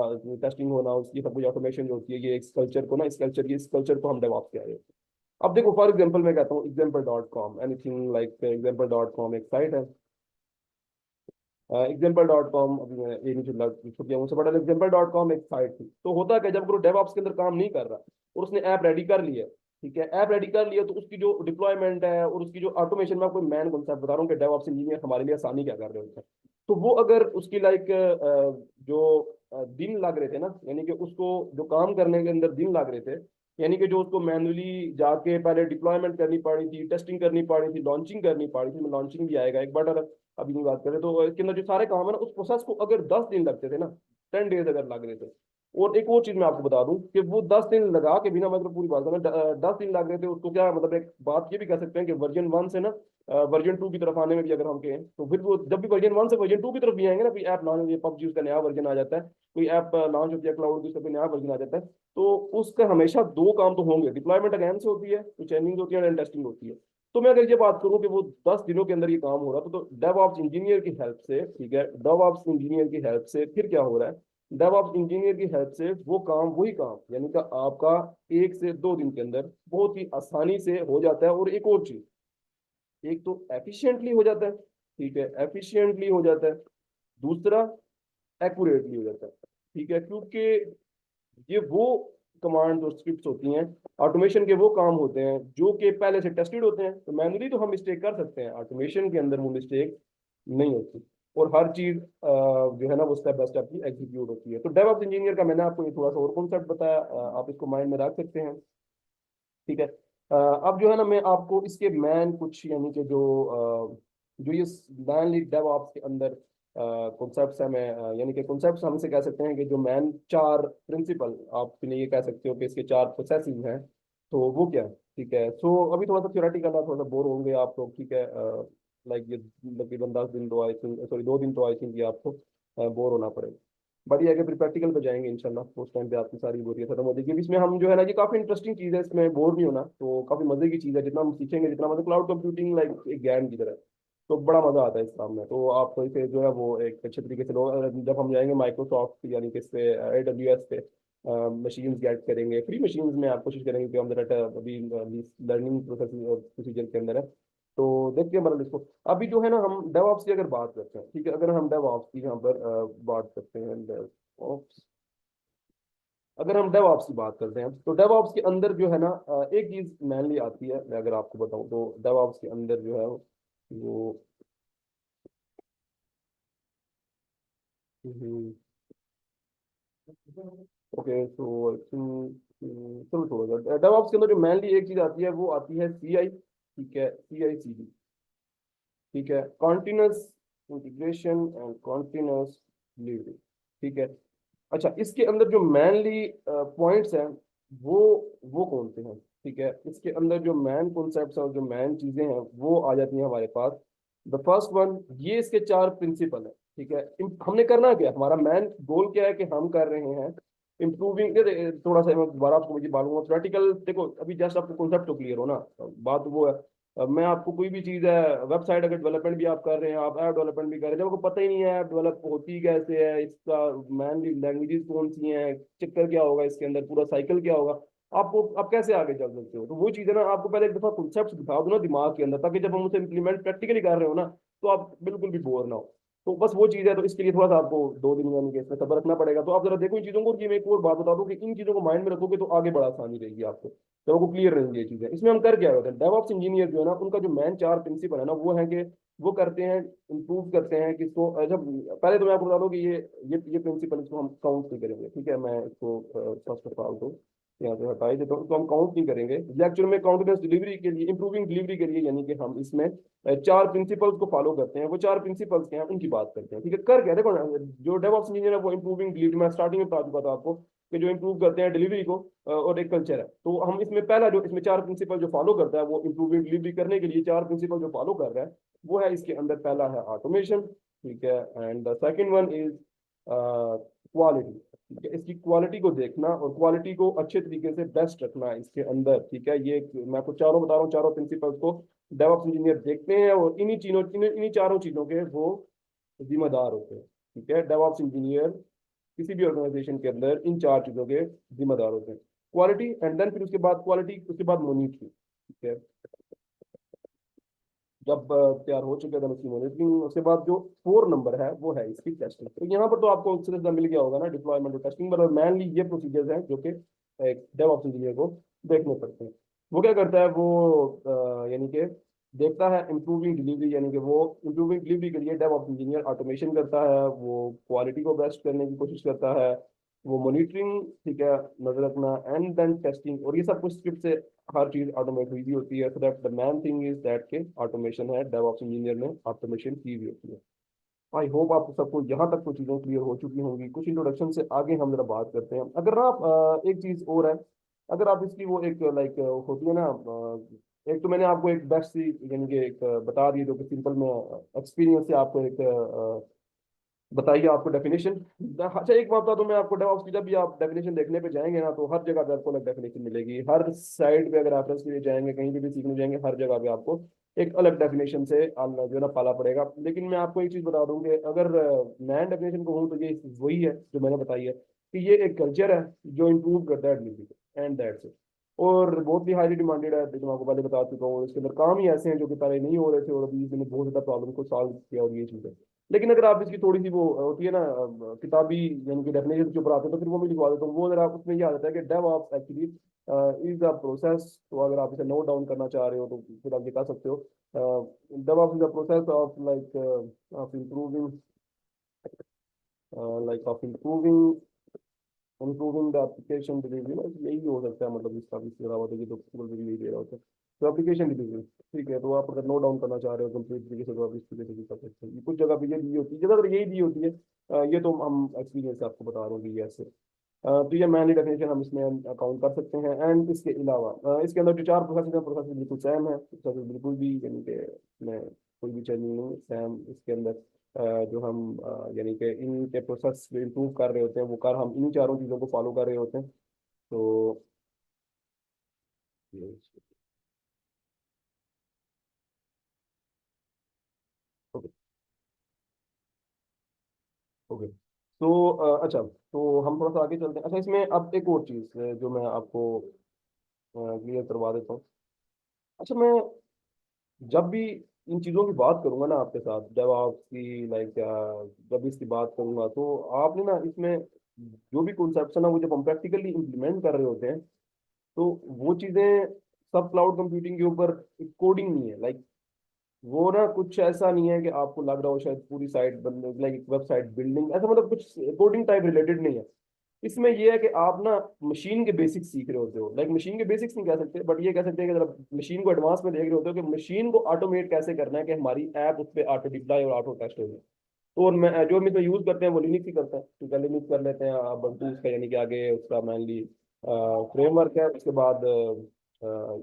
टेस्टिंग होना, उसकी सब कुछ ऑटोमेशन जो होती है, ये इस कल्चर को ना, इस कल्चर को हम डेवऑप्स कह रहे हैं। अब देखो फॉर एग्जाम्पल मैं कहता हूँ एग्जाम्पल.com, एनीथिंग लाइक एग्जाम्पल.com एक साइट है। एग्जाम्पल.com, अभी मैं ये नहीं छुट गया मुझसे, बट एग्जाम्पल.com एक साइट थी। तो होता है कि जब वो डेवऑप्स के अंदर काम नहीं कर रहा और उसने ऐप रेडी कर लिया, ठीक है, ऐप रेडी कर लिया, तो उसकी जो डिप्लॉयमेंट है और उसकी जो ऑटोमेशन, में आपको मैन कॉन्सेप्ट बता रहा हूँ कि डेवऑप्स इंजीनियर हमारे लिए आसानी क्या कर रहे होते हैं। तो वो अगर उसकी लाइक जो दिन लग रहे थे ना, यानी कि उसको जो काम करने के अंदर दिन लग रहे थे, यानी कि जो उसको मैनुअली जाके पहले डिप्लॉयमेंट करनी पड़ी थी, टेस्टिंग करनी पड़ी थी, लॉन्चिंग करनी पड़ी थी, लॉन्चिंग भी आएगा एक बार अभी की बात करें तो इसके अंदर जो सारे काम है ना, उस प्रोसेस को अगर 10 दिन लगते थे ना, 10 डेज अगर लग रहे थे। और एक और चीज मैं आपको बता दूं कि वो 10 दिन लगा के बिना, मतलब पूरी बात करें, 10 दिन लग रहे थे उसको, क्या मतलब एक बात ये भी कह सकते हैं कि वर्जन 1 से ना वर्जन 2 की तरफ आने में भी अगर हम कहें, तो फिर वो जब भी वर्जन 1 से वर्जन 2 की तरफ भी आएंगे ना, कोई ऐप लॉन्च होती है, PUBG उसका नया वर्जन आ जाता है, कोई ऐप लॉन्च होती है क्लाउड की, उसका कोई नया वर्जन आ जाता है, तो उसका हमेशा दो काम तो होंगे, डिप्लॉयमेंट अगेन से होती है, तो चेंजिंग होती है एंड टेस्टिंग होती है। तो मैं अगर ये बात करूं कि वो 10 दिनों के अंदर ये काम हो रहा था, तो डेवऑप्स इंजीनियर की हेल्प से, ठीक है, डेवऑप्स इंजीनियर की हेल्प से फिर क्या हो रहा है, डेवऑप्स इंजीनियर की हेल्प से वो काम, वही काम यानी कि आपका 1 से 2 दिन के अंदर बहुत ही आसानी से हो जाता है। और एक और चीज, एक तो एफिशिएंटली हो जाता है, ठीक है, एफिशिएंटली हो जाता है, दूसरा एक्यूरेटली हो जाता है। ठीक है, क्योंकि ये वो कमांड और स्क्रिप्ट होती हैं, ऑटोमेशन के वो काम होते हैं जो कि पहले से टेस्टेड होते हैं, तो मैनुअली तो हम मिस्टेक कर सकते हैं, ऑटोमेशन के अंदर वो मिस्टेक नहीं होती, और हर चीज जो है ना वो स्टेप बाय स्टेप की एग्जीक्यूट होती है। तो डेवऑप्स इंजीनियर का मैंने आपको ये थोड़ा सा और कॉन्सेप्ट बताया, आप इसको माइंड में रख सकते हैं। ठीक है, अब जो है ना मैं आपको इसके मैन कुछ यानी कि जो ये मैनली डेवऑप्स के अंदर कॉन्सेप्ट्स है, मैं यानी कि कॉन्सेप्ट्स हमसे कह सकते हैं कि जो मैन 4 प्रिंसिपल आप ये कह सकते हो कि इसके 4 प्रोसेसिंग हैं, तो वो क्या है। ठीक है, सो अभी थोड़ा सा थ्योरेटिकल है, थोड़ा सा बोर होंगे आप लोग, ठीक है, लाइक ये तकरीबन 10 दिन तो आई थिंक, सॉरी 2 दिन तो आई थिंक ये आपको बोर होना पड़ेगा। बट ये आगे फिर प्रैक्टिकल पे जाएंगे इंशाल्लाह, उस टाइम पे आपकी सारी बोरियत खत्म हो जाएगी। इसमें हम जो है ना, ये काफी इंटरेस्टिंग चीज है, इसमें बोर नहीं होना, तो काफी मजे की चीज है, जितना हम सीखेंगे, जितना मतलब क्लाउड कंप्यूटिंग लाइक एक ज्ञान की तरह, तो बड़ा मजा आता है इस काम में। तो आप इसे जो है वो एक अच्छे तरीके से जब हम जाएंगे माइक्रोसॉफ्ट यानी कि इस पे AWS पे मशीन गेट करेंगे, फ्री मशीन में आप कोशिश करेंगे कि हम जरा अभी लर्निंग प्रोसेस और प्रोसीजर के अंदर है। तो देखते हैं मतलब इसको, अभी जो है ना हम डेवऑप्स की अगर बात करते हैं, ठीक है, अगर हम डेवऑप्स की यहाँ पर बात करते हैं, DevOps, अगर हम डेवऑप्स की बात करते हैं, तो डेवऑप्स के अंदर जो है ना एक चीज मेनली आती है, मैं अगर आपको बताऊं तो डेवऑप्स के अंदर जो है वो ओके, तो चलो छोड़ो, डेवऑप्स के अंदर जो मेनली एक चीज आती है वो आती है CI, ठीक है, CI/CD, ठीक है, continuous integration and continuous delivery. ठीक है, अच्छा, इसके अंदर जो मेनली पॉइंट्स हैं वो वो कौन से हैं। ठीक है, इसके अंदर जो मैन कॉन्सेप्ट्स और जो मैन चीजें हैं वो आ जाती हैं हमारे पास। द फर्स्ट वन, ये इसके 4 प्रिंसिपल है। ठीक है, हमने करना क्या है, हमारा मैन गोल क्या है कि हम कर रहे हैं इम्प्रूविंग, थोड़ा सा मैं दोबारा आपको मुझे मालूम थोरेटिकल, देखो अभी जस्ट आपको कॉन्सेप्ट तो क्लियर हो ना, बात वो है, मैं आपको कोई भी चीज़ है, वेबसाइट अगर डेवलपमेंट भी आप कर रहे हैं, आप ऐप डेवलपमेंट भी कर रहे हैं, जब आपको पता ही नहीं है ऐप डेवलप होती कैसे है, इसका मेनली लैंग्वेजेस कौन सी हैं, चक्कर क्या होगा इसके अंदर, पूरा साइकिल क्या होगा, आपको आप कैसे आगे चल सकते हो। तो वो चीज़ है ना, आपको पहले एक दफा कॉन्सेप्ट बिठा दो ना दिमाग के अंदर, ताकि जब हम उसे इम्प्लीमेंट प्रैक्टिकली कर रहे हो ना, तो आप बिल्कुल भी बोर ना हो। तो बस वो चीज़ है, तो इसके लिए थोड़ा सा आपको 2 दिन यानी कि इसमें सब्र रखना पड़ेगा। तो आप जरा देखो इन चीज़ों को, कि मैं एक और बात बता दूं कि इन चीज़ों को माइंड में रखोगे तो आगे बड़ा आसानी रहेगी आपको, जब आपको क्लियर रहेंगी ये चीज़ें। इसमें हम कर क्या होते हैं, डेवऑप्स इंजीनियर जो है ना, उनका जो मेन 4 प्रिंसिपल है ना, वो है कि वो करते हैं, इंप्रूव करते हैं किसको, जब पहले तो मैं आपको बता दूं कि ये प्रिंसिपल इसको हम काउंट नहीं करेंगे, ठीक है। मैं इसको फर्स्ट ऑफ ऑल तो यहाँ से हटा ही देता हूँ, तो हम काउंट नहीं करेंगे ये एक्चुअल में। काउंटिनेंस डिलीवरी के लिए, इंप्रूविंग डिलीवरी के लिए, यानी कि हम इसमें 4 प्रिंसिपल्स को फॉलो करते हैं। वो 4 प्रिंसिपल्स क्या हैं उनकी बात करते हैं, ठीक है। कर क्या, देखो ना, जो डेवऑप्स इंजीनियर है वो इंप्रूविंग डिलीवरी, मैं स्टार्टिंग में बता चुका था आपको कि जो इंप्रूव करते हैं डिलीवरी को, और एक कल्चर है। तो हम इसमें पहला जो इसमें 4 प्रिंसिपल जो फॉलो करता है, वो इंप्रूविंग डिलीवरी करने के लिए 4 प्रिंसिपल जो फॉलो कर रहा है, वो है इसके अंदर, पहला है ऑटोमेशन, ठीक है। And the second one is quality, ठीक है। इसकी क्वालिटी को देखना और क्वालिटी को अच्छे तरीके से बेस्ट रखना इसके अंदर, ठीक है। ये मैं आपको चारों बता रहा हूँ, चारों प्रिंसिपल्स को डेवऑप्स इंजीनियर देखते हैं, और इन्हीं चारों चीजों के वो जिम्मेदार होते हैं, ठीक है। डेवऑप्स इंजीनियर किसी भी ऑर्गेनाइजेशन के अंदर इन 4 चीजों के जिम्मेदार होते हैं। क्वालिटी, एंड देन फिर उसके बाद क्वालिटी, उसके बाद मॉनिटरिंग, ठीक है। जब तैयार हो चुके हैं उसकी मॉनिटरिंग, उसके बाद जो 4 नंबर है वो है इसकी टेस्टिंग। तो यहाँ पर तो आपको अक्सर से मिल गया होगा ना, डिप्लॉयमेंट और टेस्टिंग, पर मेनली ये प्रोसीजर्स हैं जो कि एक डेवऑप्स इंजीनियर को देखने पड़ते हैं। वो क्या करता है, वो यानी कि देखता है इम्प्रूविंग डिलीवरी, यानी कि वो इम्प्रूविंग डिलीवरी के लिए डेवऑप्स इंजीनियर ऑटोमेशन करता है, वो क्वालिटी को बेस्ट करने की कोशिश करता है, वो मॉनिटरिंग, ठीक है, नजर रखना, एंड देन टेस्टिंग, और ये सब कुछ स्क्रिप्ट से हर चीज ऑटोमेट हुई भी होती है। So that the main thing is that के ऑटोमेशन है, डेवऑप्स इंजीनियर ने ऑटोमेशन की भी होती है। आई होप आप सबको यहाँ तक तो चीजें क्लियर हो चुकी होंगी। कुछ इंट्रोडक्शन से आगे हम जरा बात करते हैं। अगर ना आप एक चीज और है, अगर आप इसकी वो एक लाइक होती है ना, एक तो मैंने आपको एक बेस्ट सी यानी कि एक बता दी, जो कि सिंपल में एक्सपीरियंस से आपको एक बताइए आपको डेफिनेशन। अच्छा एक बात बता दूं मैं आपको, डेवऑप्स की जब भी आप डेफिनेशन देखने पे जाएंगे ना, तो हर जगह पे आपको अलग डेफिनेशन मिलेगी। हर साइड पे अगर आप रेफरेंस के लिए जाएंगे, कहीं पे भी सीखने जाएंगे, हर जगह पे आपको एक अलग डेफिनेशन से जो है ना पाला पड़ेगा। लेकिन मैं आपको एक चीज बता दूं कि अगर नैन डेफिनेशन को हूँ, तो ये वही है जो मैंने बताई है, कि ये एक कल्चर है जो इम्प्रूव करता है डिलीवरी को, एंड दैट्स इट। और बहुत ही हाईली डिमांडेड है, जो मैं आपको पहले बता चुका हूँ। इसके अंदर काम ही ऐसे हैं जो कि पहले नहीं हो रहे थे, और अभी इसने बहुत ज्यादा प्रॉब्लम को सॉल्व किया, और ये चीज़ है। लेकिन अगर आप इसकी थोड़ी सी वो होती है ना, किताबी यानी कि डेफिनेशन के ऊपर आते हैं, तो फिर वो भी लिखवा देता हूँ। वो अगर आप उसमें ये आ जाता है कि DevOps actually is a process. तो अगर आप इसे नोट डाउन करना चाह रहे हो, तो फिर आप दिखा सकते हो, DevOps is a process of like of improving, like of improving the application delivery, यही हो सकता है, मतलब इसका भी पूरा होता है कि तो गूगल भी यही दे रहा होता है। तो एप्लीकेशन डिलीवरी, ठीक है। तो आप अगर नोट डाउन करना चाह रहे हो कंप्लीट तरीके से, तो आप इस तरीके से भी कर सकते हैं। ये कुछ जगह पे ये दी होती है, ज्यादातर यही दी होती है। ये तो हम एक्सपीरियंस से आपको बता रहे हैं कि ये ऐसे। तो ये मैनली डेफिनेशन हम इसमें अकाउंट कर सकते हैं। एंड इसके अलावा इसके अंदर जो 4 प्रोसेस है, प्रोसेस बिल्कुल सेम है, प्रोसेस बिल्कुल भी यानी कि इसमें कोई भी चेंज नहीं है, सेम इसके अंदर। जो हम यानी कि इनके प्रोसेस इंप्रूव कर रहे होते हैं, वो कर हम इन चारों चीज़ों को फॉलो कर रहे होते हैं। तो ओके, ओके। तो अच्छा, तो हम थोड़ा सा आगे चलते हैं। अच्छा, इसमें अब एक और चीज़ जो मैं आपको क्लियर करवा देता हूँ। अच्छा, मैं जब भी इन चीज़ों की बात करूंगा ना आपके साथ, जब आपकी लाइक जब इसकी बात करूंगा, तो आपने ना इसमें जो भी कॉन्सेप्ट है ना, वो जब हम प्रैक्टिकली इम्प्लीमेंट कर रहे होते हैं, तो वो चीज़ें सब क्लाउड कंप्यूटिंग के ऊपर कोडिंग नहीं है। लाइक वो ना कुछ ऐसा नहीं है कि आपको लग रहा हो शायद पूरी साइट बन, लाइक वेबसाइट बिल्डिंग ऐसा, मतलब कुछ कोडिंग टाइप रिलेटेड नहीं है। इसमें ये है कि आप ना मशीन के बेसिक्स सीख रहे होते हो। लाइक मशीन के बेसिक्स नहीं कह सकते, बट ये कह सकते हैं कि जरा मशीन को एडवांस में देख रहे होते हो, कि मशीन को ऑटोमेट कैसे करना है, कि हमारी ऐप उस पर ऑटो डिप्लॉय और ऑटो टेस्ट हो जाए। तो और मैं जो हम इसमें यूज करते हैं वो लिनक्स ही करते हैं। तो पहले लिनक्स कर लेते हैं बंटू उसका, यानी कि आगे उसका मेनली फ्रेमवर्क है। उसके बाद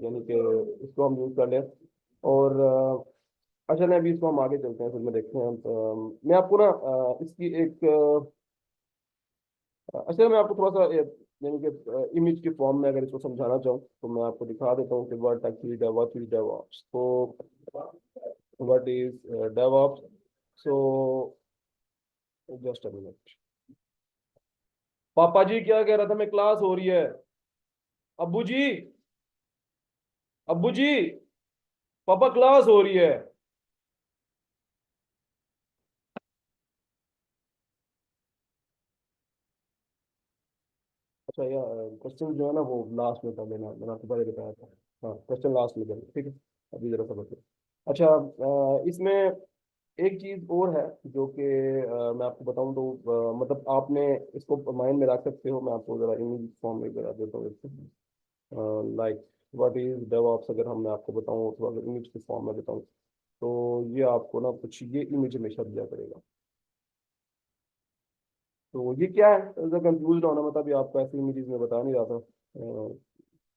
यानी कि इसको हम यूज कर लें। और अच्छा ना, अभी इसको हम आगे चलते हैं, फिर में देखते हैं। मैं आपको ना इसकी एक अच्छा, मैं आपको थोड़ा सा यानी कि इमेज के फॉर्म में अगर इसको समझाना चाहूँ तो मैं आपको दिखा देता हूँ कि what actually DevOps is DevOps. तो what is DevOps? So just a minute. पापा जी क्या कह रहा था, मैं क्लास हो रही है। अब्बू जी, अब्बू जी, पापा क्लास हो रही है। अच्छा यार, क्वेश्चन जो है ना वो लास्ट में कर लेना, मैंने आपको पहले बताया था। हाँ, क्वेश्चन लास्ट में करना, ठीक है। अभी जरा समझ लो। अच्छा, इसमें एक चीज और है जो कि मैं आपको बताऊं तो मतलब आपने इसको माइंड में रख सकते हो। मैं आपको जरा इंग्लिश फॉर्म में करा देता हूँ इसको। लाइक व्हाट इज डेवऑप्स, अगर हम मैं आपको बताऊं तो अगर इंग्लिश के फॉर्म में बताऊं तो ये आपको ना कुछ ये इमेज में शब्द दिया करेगा। तो ये क्या है, अगर कंफ्यूज होना, मतलब ये आपको ऐसी इमेजेस में बता नहीं रहा था।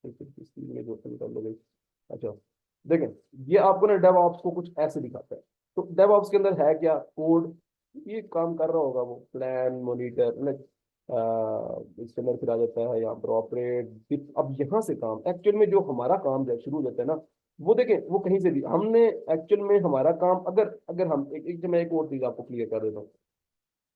इसकी इमेज ओपन कर लो भाई। अच्छा, देखें, ये आपको ना डेव ऑप्स को कुछ ऐसे दिखाता है। तो डेव ऑप्स के अंदर है क्या, कोड। ये काम कर रहा होगा वो, प्लान मॉनिटर लाइक, इसके अंदर फिर आ जाता है यहाँ पर ऑपरेट। अब यहाँ से काम एक्चुअल में जो हमारा काम जब शुरू हो जाता है ना, वो देखें, वो कहीं से भी हमने एक्चुअल में हमारा काम, अगर अगर हम मैं एक और चीज आपको क्लियर कर देता हूँ।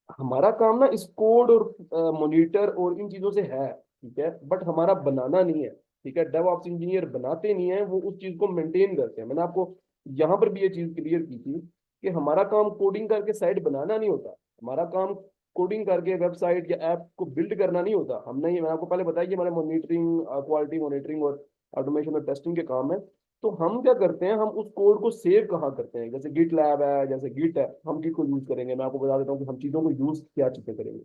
हमारा काम ना इस कोड और मॉनिटर और इन चीजों से है, ठीक है, बट हमारा बनाना नहीं है। ठीक है, डेवऑप्स इंजीनियर बनाते नहीं है, वो उस चीज को मेंटेन करते हैं। मैंने आपको यहाँ पर भी ये चीज क्लियर की थी कि हमारा काम कोडिंग करके साइट बनाना नहीं होता। हमारा काम कोडिंग करके वेबसाइट या ऐप को बिल्ड करना नहीं होता। हमने ये मैंने आपको पहले बताया कि हमारे मॉनिटरिंग, क्वालिटी मॉनिटरिंग और ऑटोमेशन और टेस्टिंग के काम है। तो हम क्या करते हैं, हम उस कोड को सेव कहाँ करते हैं, जैसे गिट लैब है, जैसे गिट है, हम गिट को यूज करेंगे। मैं आपको बता देता हूँ कि हम चीजों को यूज क्या चीजें करेंगे।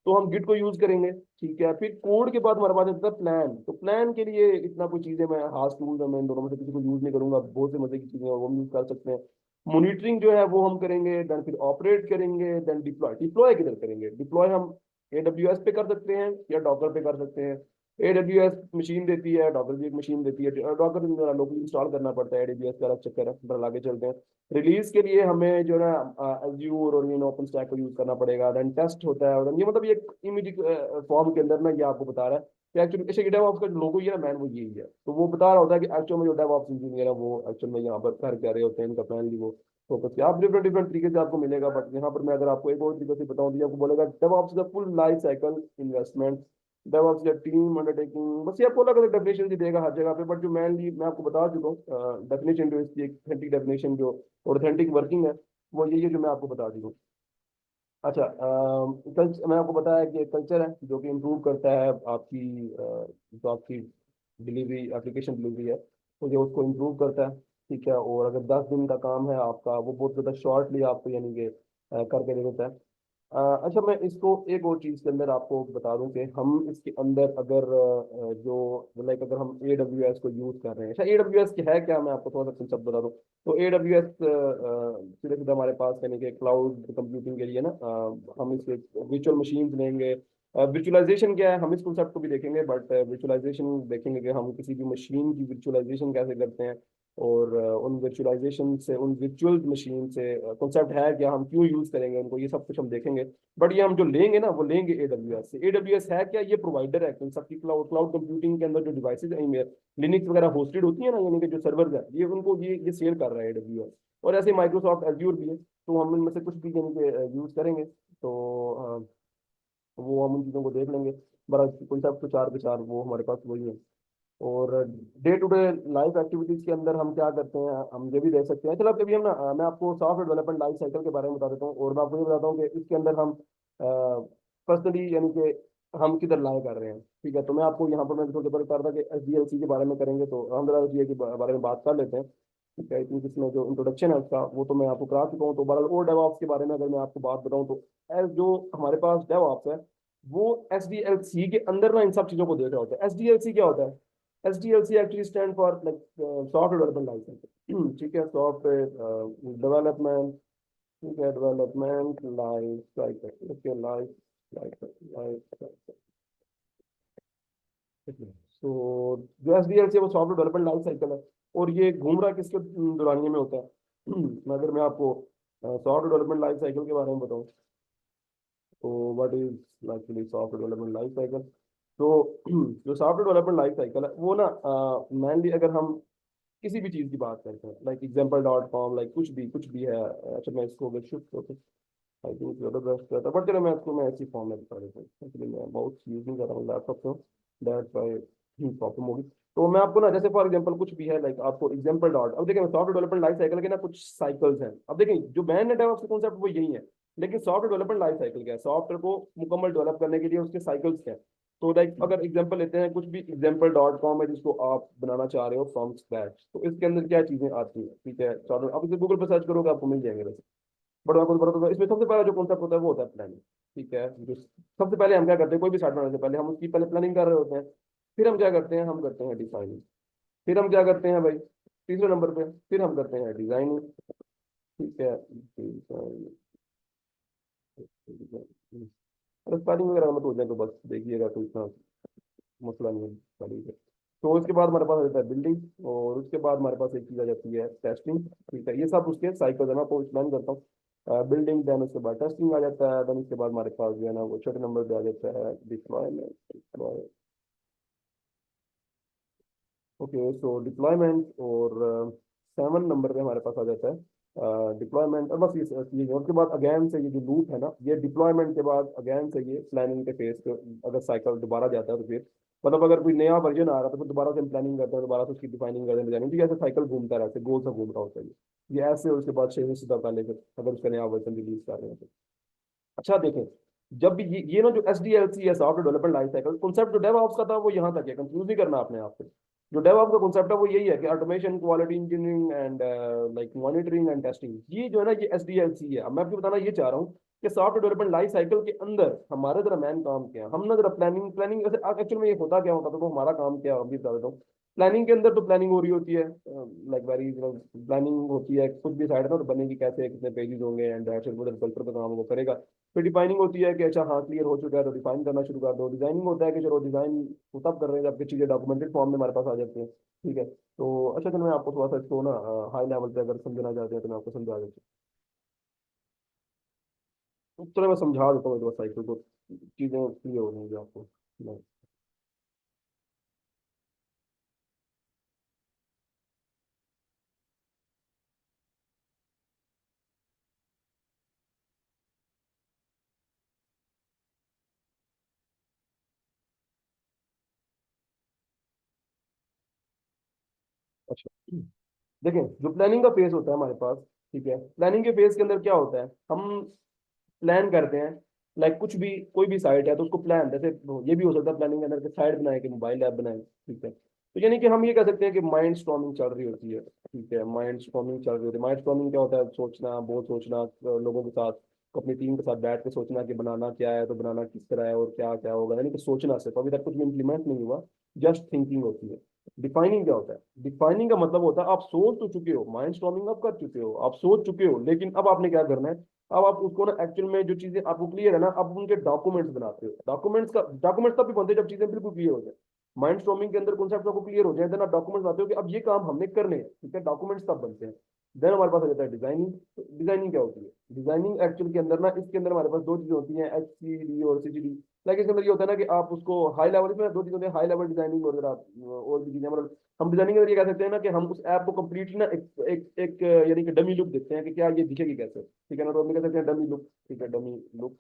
तो हम गिट को यूज करेंगे, ठीक है। फिर कोड के बाद हमारे पास आता है प्लान। तो प्लान के लिए इतना कोई चीजें, मैं हाथ टूल्स है, मैं इन दोनों में से किसी को यूज नहीं करूंगा, बहुत से मजे की चीजें हैं वो हम यूज कर सकते हैं। मॉनिटरिंग जो है वो हम करेंगे, देन फिर ऑपरेट करेंगे, देन डिप्लॉय। डिप्लॉय किधर करेंगे, डिप्लॉय हम AWS पे कर सकते हैं या डॉकर पे कर सकते हैं। AWS मशीन देती है, डॉकर भी एक मशीन देती है। डॉकर लोकली इंस्टॉल करना पड़ता है, AWS का अलग चक्कर है, पर आगे चलते हैं। रिलीज के लिए हमें जो है ना Azure और ओपन स्टैक को यूज करना पड़ेगा। देन टेस्ट होता है, और ये मतलब ये इमीडिएट फॉर्म के अंदर ना ये आपको बता रहा है कि एक्चुअली ऐसे डेवऑप्स का जो लोगो ही है ना मैन, वो यही है। तो वो बता रहा होता है कि एक्चुअल में जो डेवऑप्स इंजीनियर है वो एक्चुअल में यहाँ पर कर क्या रहे होते हैं, इनका प्लान भी वो फोकस किया। आप डिफरेंट डिफरेंट तरीके से आपको मिलेगा, बट यहाँ पर मैं अगर आपको एक और तरीके से बताऊँ तो ये आपको बोलेगा डेवऑप्स का full life cycle investment, DevOps या टीम अंडरटेकिंग। बस ये आपको अलग अलग डेफिनेशन भी देगा हर जगह पे, बट जो मेनली मैं आपको बता चुका हूँ डेफिनेशन, जो इसकी एक ऑथेंटिक डेफिनेशन जो ऑथेंटिक वर्किंग है, वो यही है जो मैं आपको बता दी हूँ। अच्छा, मैं आपको बताया कि कल्चर है जो कि इम्प्रूव करता है आपकी जो आपकी डिलीवरी, एप्लीकेशन डिलीवरी है, तो ये उसको इम्प्रूव करता है। ठीक है, और अगर 10 दिन का काम है आपका, वो बहुत ज़्यादा शॉर्टली आपको यानी कि करके दे देता है। अच्छा, मैं इसको एक और चीज़ के अंदर आपको बता दूं कि हम इसके अंदर अगर जो लाइक अगर हम AWS को यूज़ कर रहे हैं। अच्छा, AWS की है क्या, मैं आपको थोड़ा सा कंसेप्ट बता दूं। तो AWS सीधे सीधे हमारे पास यानी कि क्लाउड कंप्यूटिंग के लिए ना, हम इसके वर्चुअल मशीन लेंगे। विजुअलाइजेशन क्या है, हम इस कॉन्सेप्ट को भी देखेंगे, बट विजुअलाइजेशन देखेंगे कि हम किसी भी मशीन की विजुअलाइजेशन कैसे करते हैं, और उन वर्चुअलाइजेशन से, उन वर्चुअल मशीन से कॉन्सेप्ट है क्या, हम क्यों यूज करेंगे उनको, ये सब कुछ हम देखेंगे। बट ये हम जो लेंगे ना, वो लेंगे AWS से। AWS है क्या, ये प्रोवाइडर है सबकी क्लाउड क्लाउड कंप्यूटिंग के अंदर जो डिवाइसेज हैं, लिनक्स वगैरह होस्टेड होती है ना, यानी कि जो सर्वर्स है, ये उनको ये सेल कर रहा है AWS। और ऐसे माइक्रोसॉफ्ट एज्योर भी है। तो हम इनमें से कुछ भी यानी कि यूज करेंगे। तो वो हम उन चीज़ों को देख लेंगे। बड़ा कॉन्सेप्ट तो चार के चार वो हमारे पास वही है। और day to day life activities के अंदर हम क्या करते हैं, हम ये भी देख सकते हैं। चलो अब अभी हम ना मैं आपको सॉफ्टवेयर डेवलपमेंट लाइफ साइकिल के बारे में बता देता हूँ, और मैं आपको ये बताता हूँ कि इसके अंदर हम पर्सनली यानी कि हम किधर लाए कर रहे हैं। ठीक है, तो मैं आपको यहाँ पर मैं थोड़ी देर बता रहा था कि SDLC के बारे में करेंगे, तो हम जरा SDLC के बारे में बात कर लेते हैं। ठीक है, क्योंकि इसमें जो इंट्रोडक्शन है उसका वो तो मैं आपको करा चुका हूँ। तो बहरहाल और डेवऑप्स के बारे में अगर मैं आपको बात बताऊँ तो जो हमारे पास डेवऑप्स है, वो SDLC के अंदर ना इन सब चीज़ों को देख रहा होता है। SDLC क्या होता है, SDLC actually stand for like software development life. ठीक है, सॉफ्टवेयर डेवलपमेंट। ठीक है, development life cycle. Okay, life cycle, life cycle. तो जो SDLC है वो सॉफ्टवेयर डेवलपमेंट लाइफ साइकिल है। और ये घूम रहा किसके दौरानिए में होता है। अगर मैं आपको सॉफ्टवेयर डेवलपमेंट लाइफ साइकिल के बारे में बताऊँ, तो what is actually software development life cycle. तो जो सॉफ्टवेयर डेवलपमेंट लाइफ साइकिल है वो ना, मेनली अगर हम किसी भी चीज़ की बात करते हैं, लाइक एग्जाम्पल.com, लाइक कुछ भी है। अच्छा मैं इसको अगर शिफ्ट होकर आई थिंक ज़्यादा बेस्ट रहता, बट चलो मैं इसको मैं ऐसी फॉर्म में बता देता हूँ, एक्चुअली मैं बहुत यूज नहीं कर रहा हूँ लैपटॉप से, दैट्स व्हाई प्रॉब्लम होगी। तो मैं आपको ना, जैसे फॉर एग्जांपल कुछ भी है, लाइक आपको एग्जांपल डॉट, अब देखिए सॉफ्टवेयर डेवलपमेंट लाइफ साइकिल के ना कुछ साइकिल्स हैं। अब देखिए जो मैन है डेवलप्स कॉन्सेप्ट वो यही है, लेकिन सॉफ्टवेयर डेवलपमेंट लाइफ साइकिल क्या है, सॉफ्टवेयर को मुकम्मल डेवलप करने के लिए उसके साइकिल्स क्या है। तो लाइक अगर एग्जांपल लेते हैं, कुछ भी एग्जाम्पल.com है जिसको आप बनाना चाह रहे हो फ्रॉम स्क्रैच, तो इसके अंदर क्या चीजें आती हैं, ठीक है, सॉफ्टवेयर आप इसे गूगल पर सर्च करोगे आपको मिल जाएंगे वैसे। बट मैं आपको बताता हूँ, इसमें सबसे पहला जो कॉन्सेप्ट होता है वो होता है प्लानिंग। ठीक है, जो सबसे पहले हम क्या करते हैं, कोई भी साइट बनाने से पहले हम उसकी पहले प्लानिंग कर रहे होते हैं। फिर हम क्या करते हैं, हम करते हैं डिफाइनिंग। फिर हम क्या करते हैं भाई, तीसरे नंबर पे फिर हम करते हैं डिजाइनिंग। ठीक है, अगर स्टार्टिंग वगैरह मत हो जाए तो बस देखिएगा, तो इतना मसला नहीं है स्टार्टिंग से। तो उसके बाद हमारे पास आ जाता है बिल्डिंग, और उसके बाद हमारे पास एक चीज आ जाती है टेस्टिंग। ठीक है, ये सब उसके साइकिल है, मैं आपको एक्सप्लेन करता हूँ। बिल्डिंग, देन उसके बाद टेस्टिंग आ जाता है, देन उसके बाद हमारे पास जो है ना वो छोटे नंबर पे आ जाता है डिप्लॉयमेंट। ओके, सो डिप्लॉयमेंट, और 7 नंबर पे हमारे पास आ जाता है डिप्लॉयमेंट। और बस ये उसके बाद अगेन से ये जो लूप है ना, ये डिप्लॉयमेंट के बाद अगेन से ये प्लानिंग के फेज पे, अगर साइकिल दोबारा जाता है तो फिर मतलब अगर कोई नया वर्जन आ रहा है तो फिर दोबारा से हम प्लानिंग करते हैं, दोबारा से उसकी डिफाइनिंग करते हैं, डिजाइनिंग, ठीक है, ऐसे साइकिल घूमता रहता है, गोल सा घूम रहा होता है ये ऐसे। और उसके बाद 6 से पहले फिर अगर उसका नया वर्जन रिलीज कर रहे हैं तो अच्छा देखें, जब भी ये ना जो SDLC है, software development life cycle concept, जो डेवऑप्स का था वो यहाँ तक है, कंफ्यूज नहीं करना आपने आपको। जो डेवऑप्स का कॉन्सेप्ट है वो यही है कि automation, quality engineering and like monitoring and testing, ये जो है ना ये SDLC है। अब मैं आपको बताना ये चाह रहा हूँ कि सॉफ्टवेयर डेवलपमेंट लाइफ साइकिल के अंदर हमारे जरा मैन काम क्या है, हम ना जरा प्लानिंग प्लानिंग एक्चुअल में ये होता क्या होता है, तो हमारा काम क्या है अभी बता देता हूँ। प्लानिंग के अंदर तो प्लानिंग हो रही होती है, लाइक वेरी प्लानिंग होती है, कुछ भी साइड है ना तो बनेगी कैसे, कितने पेजेस होंगे एंड डेवलपर का काम वो करेगा। फिर डिफाइनिंग होती है कि अच्छा हाँ क्लियर हो चुका है तो डिफाइन करना शुरू कर दो। डिजाइनिंग होता है कि चलो डिजाइन तो तब कर रहे हैं जब चीजें डॉक्यूमेंटेड फॉर्म में हमारे पास आ जाती है। ठीक है, तो अच्छा चलो मैं आपको थोड़ा सा इसको ना हाई लेवल पे अगर समझना चाहते हैं तो मैं आपको समझा देता हूँ। चलो मैं समझा देता हूँ एक बार साइकिल को, चीजें क्लियर हो जाएंगी आपको। अच्छा देखें, जो प्लानिंग का फेज होता है हमारे पास, ठीक है, प्लानिंग के फेज के अंदर क्या होता है, हम प्लान करते हैं, लाइक कुछ भी कोई भी साइट है तो उसको प्लान, जैसे ये भी हो सकता है प्लानिंग के अंदर कि साइट बनाए कि मोबाइल ऐप बनाए। ठीक है, तो यानी कि हम ये कह सकते हैं कि माइंड स्टॉर्मिंग चल रही होती है। ठीक है, माइंड स्टॉर्मिंग चल रही होती है। माइंड स्टॉर्मिंग क्या होता है, सोचना, बहुत सोचना, लोगों के साथ, अपनी टीम के साथ बैठ के सोचना कि बनाना क्या है, तो बनाना किस तरह है और क्या क्या होगा, यानी कि सोचना सिर्फ, अभी तक कुछ भी इंप्लीमेंट नहीं हुआ, जस्ट थिंकिंग होती है। डिफाइनिंग क्या होता है, डिफाइनिंग का मतलब होता है आप सोच तो चुके हो, माइंड स्टॉर्मिंग आप कर चुके हो, आप सोच चुके हो, लेकिन अब आपने क्या करना है, अब आप उसको ना एक्चुअल में जो चीजें आपको क्लियर है ना, अब उनके डॉक्यूमेंट्स बनाते हो। डॉक्यूमेंट्स तब भी बनते हैं जब चीजें बिल्कुल क्लियर हो जाए, माइंड स्टॉर्मिंग के अंदर कॉन्सेप्ट आपको क्लियर हो जाए, देन आप डॉक्यूमेंट्स बनाते हो कि अब ये काम हमने करने हैं। ठीक है, डॉक्यूमेंट्स तब बनते हैं। देन हमारे पास आ जाता है डिजाइनिंग। डिजाइनिंग क्या होती है, डिजाइनिंग एक्चुअल के अंदर ना, इसके अंदर हमारे पास दो चीजें होती हैं, HCD और CGD। लाइक इसके अंदर ये होता है ना कि आप उसको हाई लेवल में, दो चीजें होती हैं, हाई लेवल डिजाइनिंग और और भी चीजें, मतलब हम डिजाइनिंग के अंदर ये कह सकते हैं ना कि हम उस ऐप को कंप्लीटली ना एक यानी कि डमी लुक देखते हैं कि क्या ये दिखेगी कैसे। ठीक है ना, तो हम ये कह सकते हैं डमी लुक। ठीक है, डमी लुक।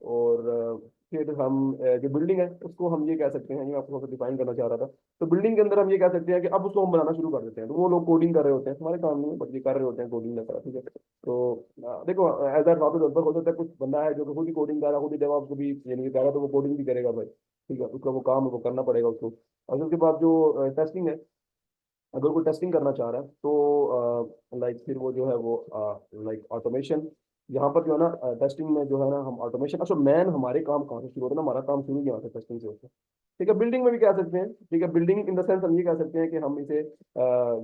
और फिर हम जो बिल्डिंग है उसको हम ये कह सकते हैं, ये मैं आपको थोड़ा डिफाइन करना चाह रहा था। तो बिल्डिंग के अंदर हम ये कह सकते हैं कि अब उसको हम बनाना शुरू कर देते हैं, तो वो लोग कोडिंग कर रहे होते हैं, हमारे काम नहीं है बट ये कर रहे होते हैं कोडिंग वगैरह। ठीक है, तो देखो एज अ सॉफ्टवेयर डेवलपर हो सकता है कुछ बंदा है जो कि खुद ही कोडिंग कर रहा है, खुद ही डेवऑप्स को भी यानी कि कर रहा है, तो वो कोडिंग भी करेगा भाई। ठीक है, उसका वो काम है, वो करना पड़ेगा उसको। और उसके बाद जो टेस्टिंग है, अगर कोई टेस्टिंग करना चाह रहा है तो लाइक फिर वो जो है वो लाइक ऑटोमेशन, यहाँ पर जो है ना टेस्टिंग में जो है ना हम ऑटोमेशन, अच्छा मैन हमारे काम कहाँ से शुरू होता है ना, हमारा काम शुरू यहाँ से टेस्टिंग से होता है। ठीक है, बिल्डिंग में भी कह सकते हैं। ठीक है, बिल्डिंग इन द सेंस हम ये कह सकते हैं कि हम इसे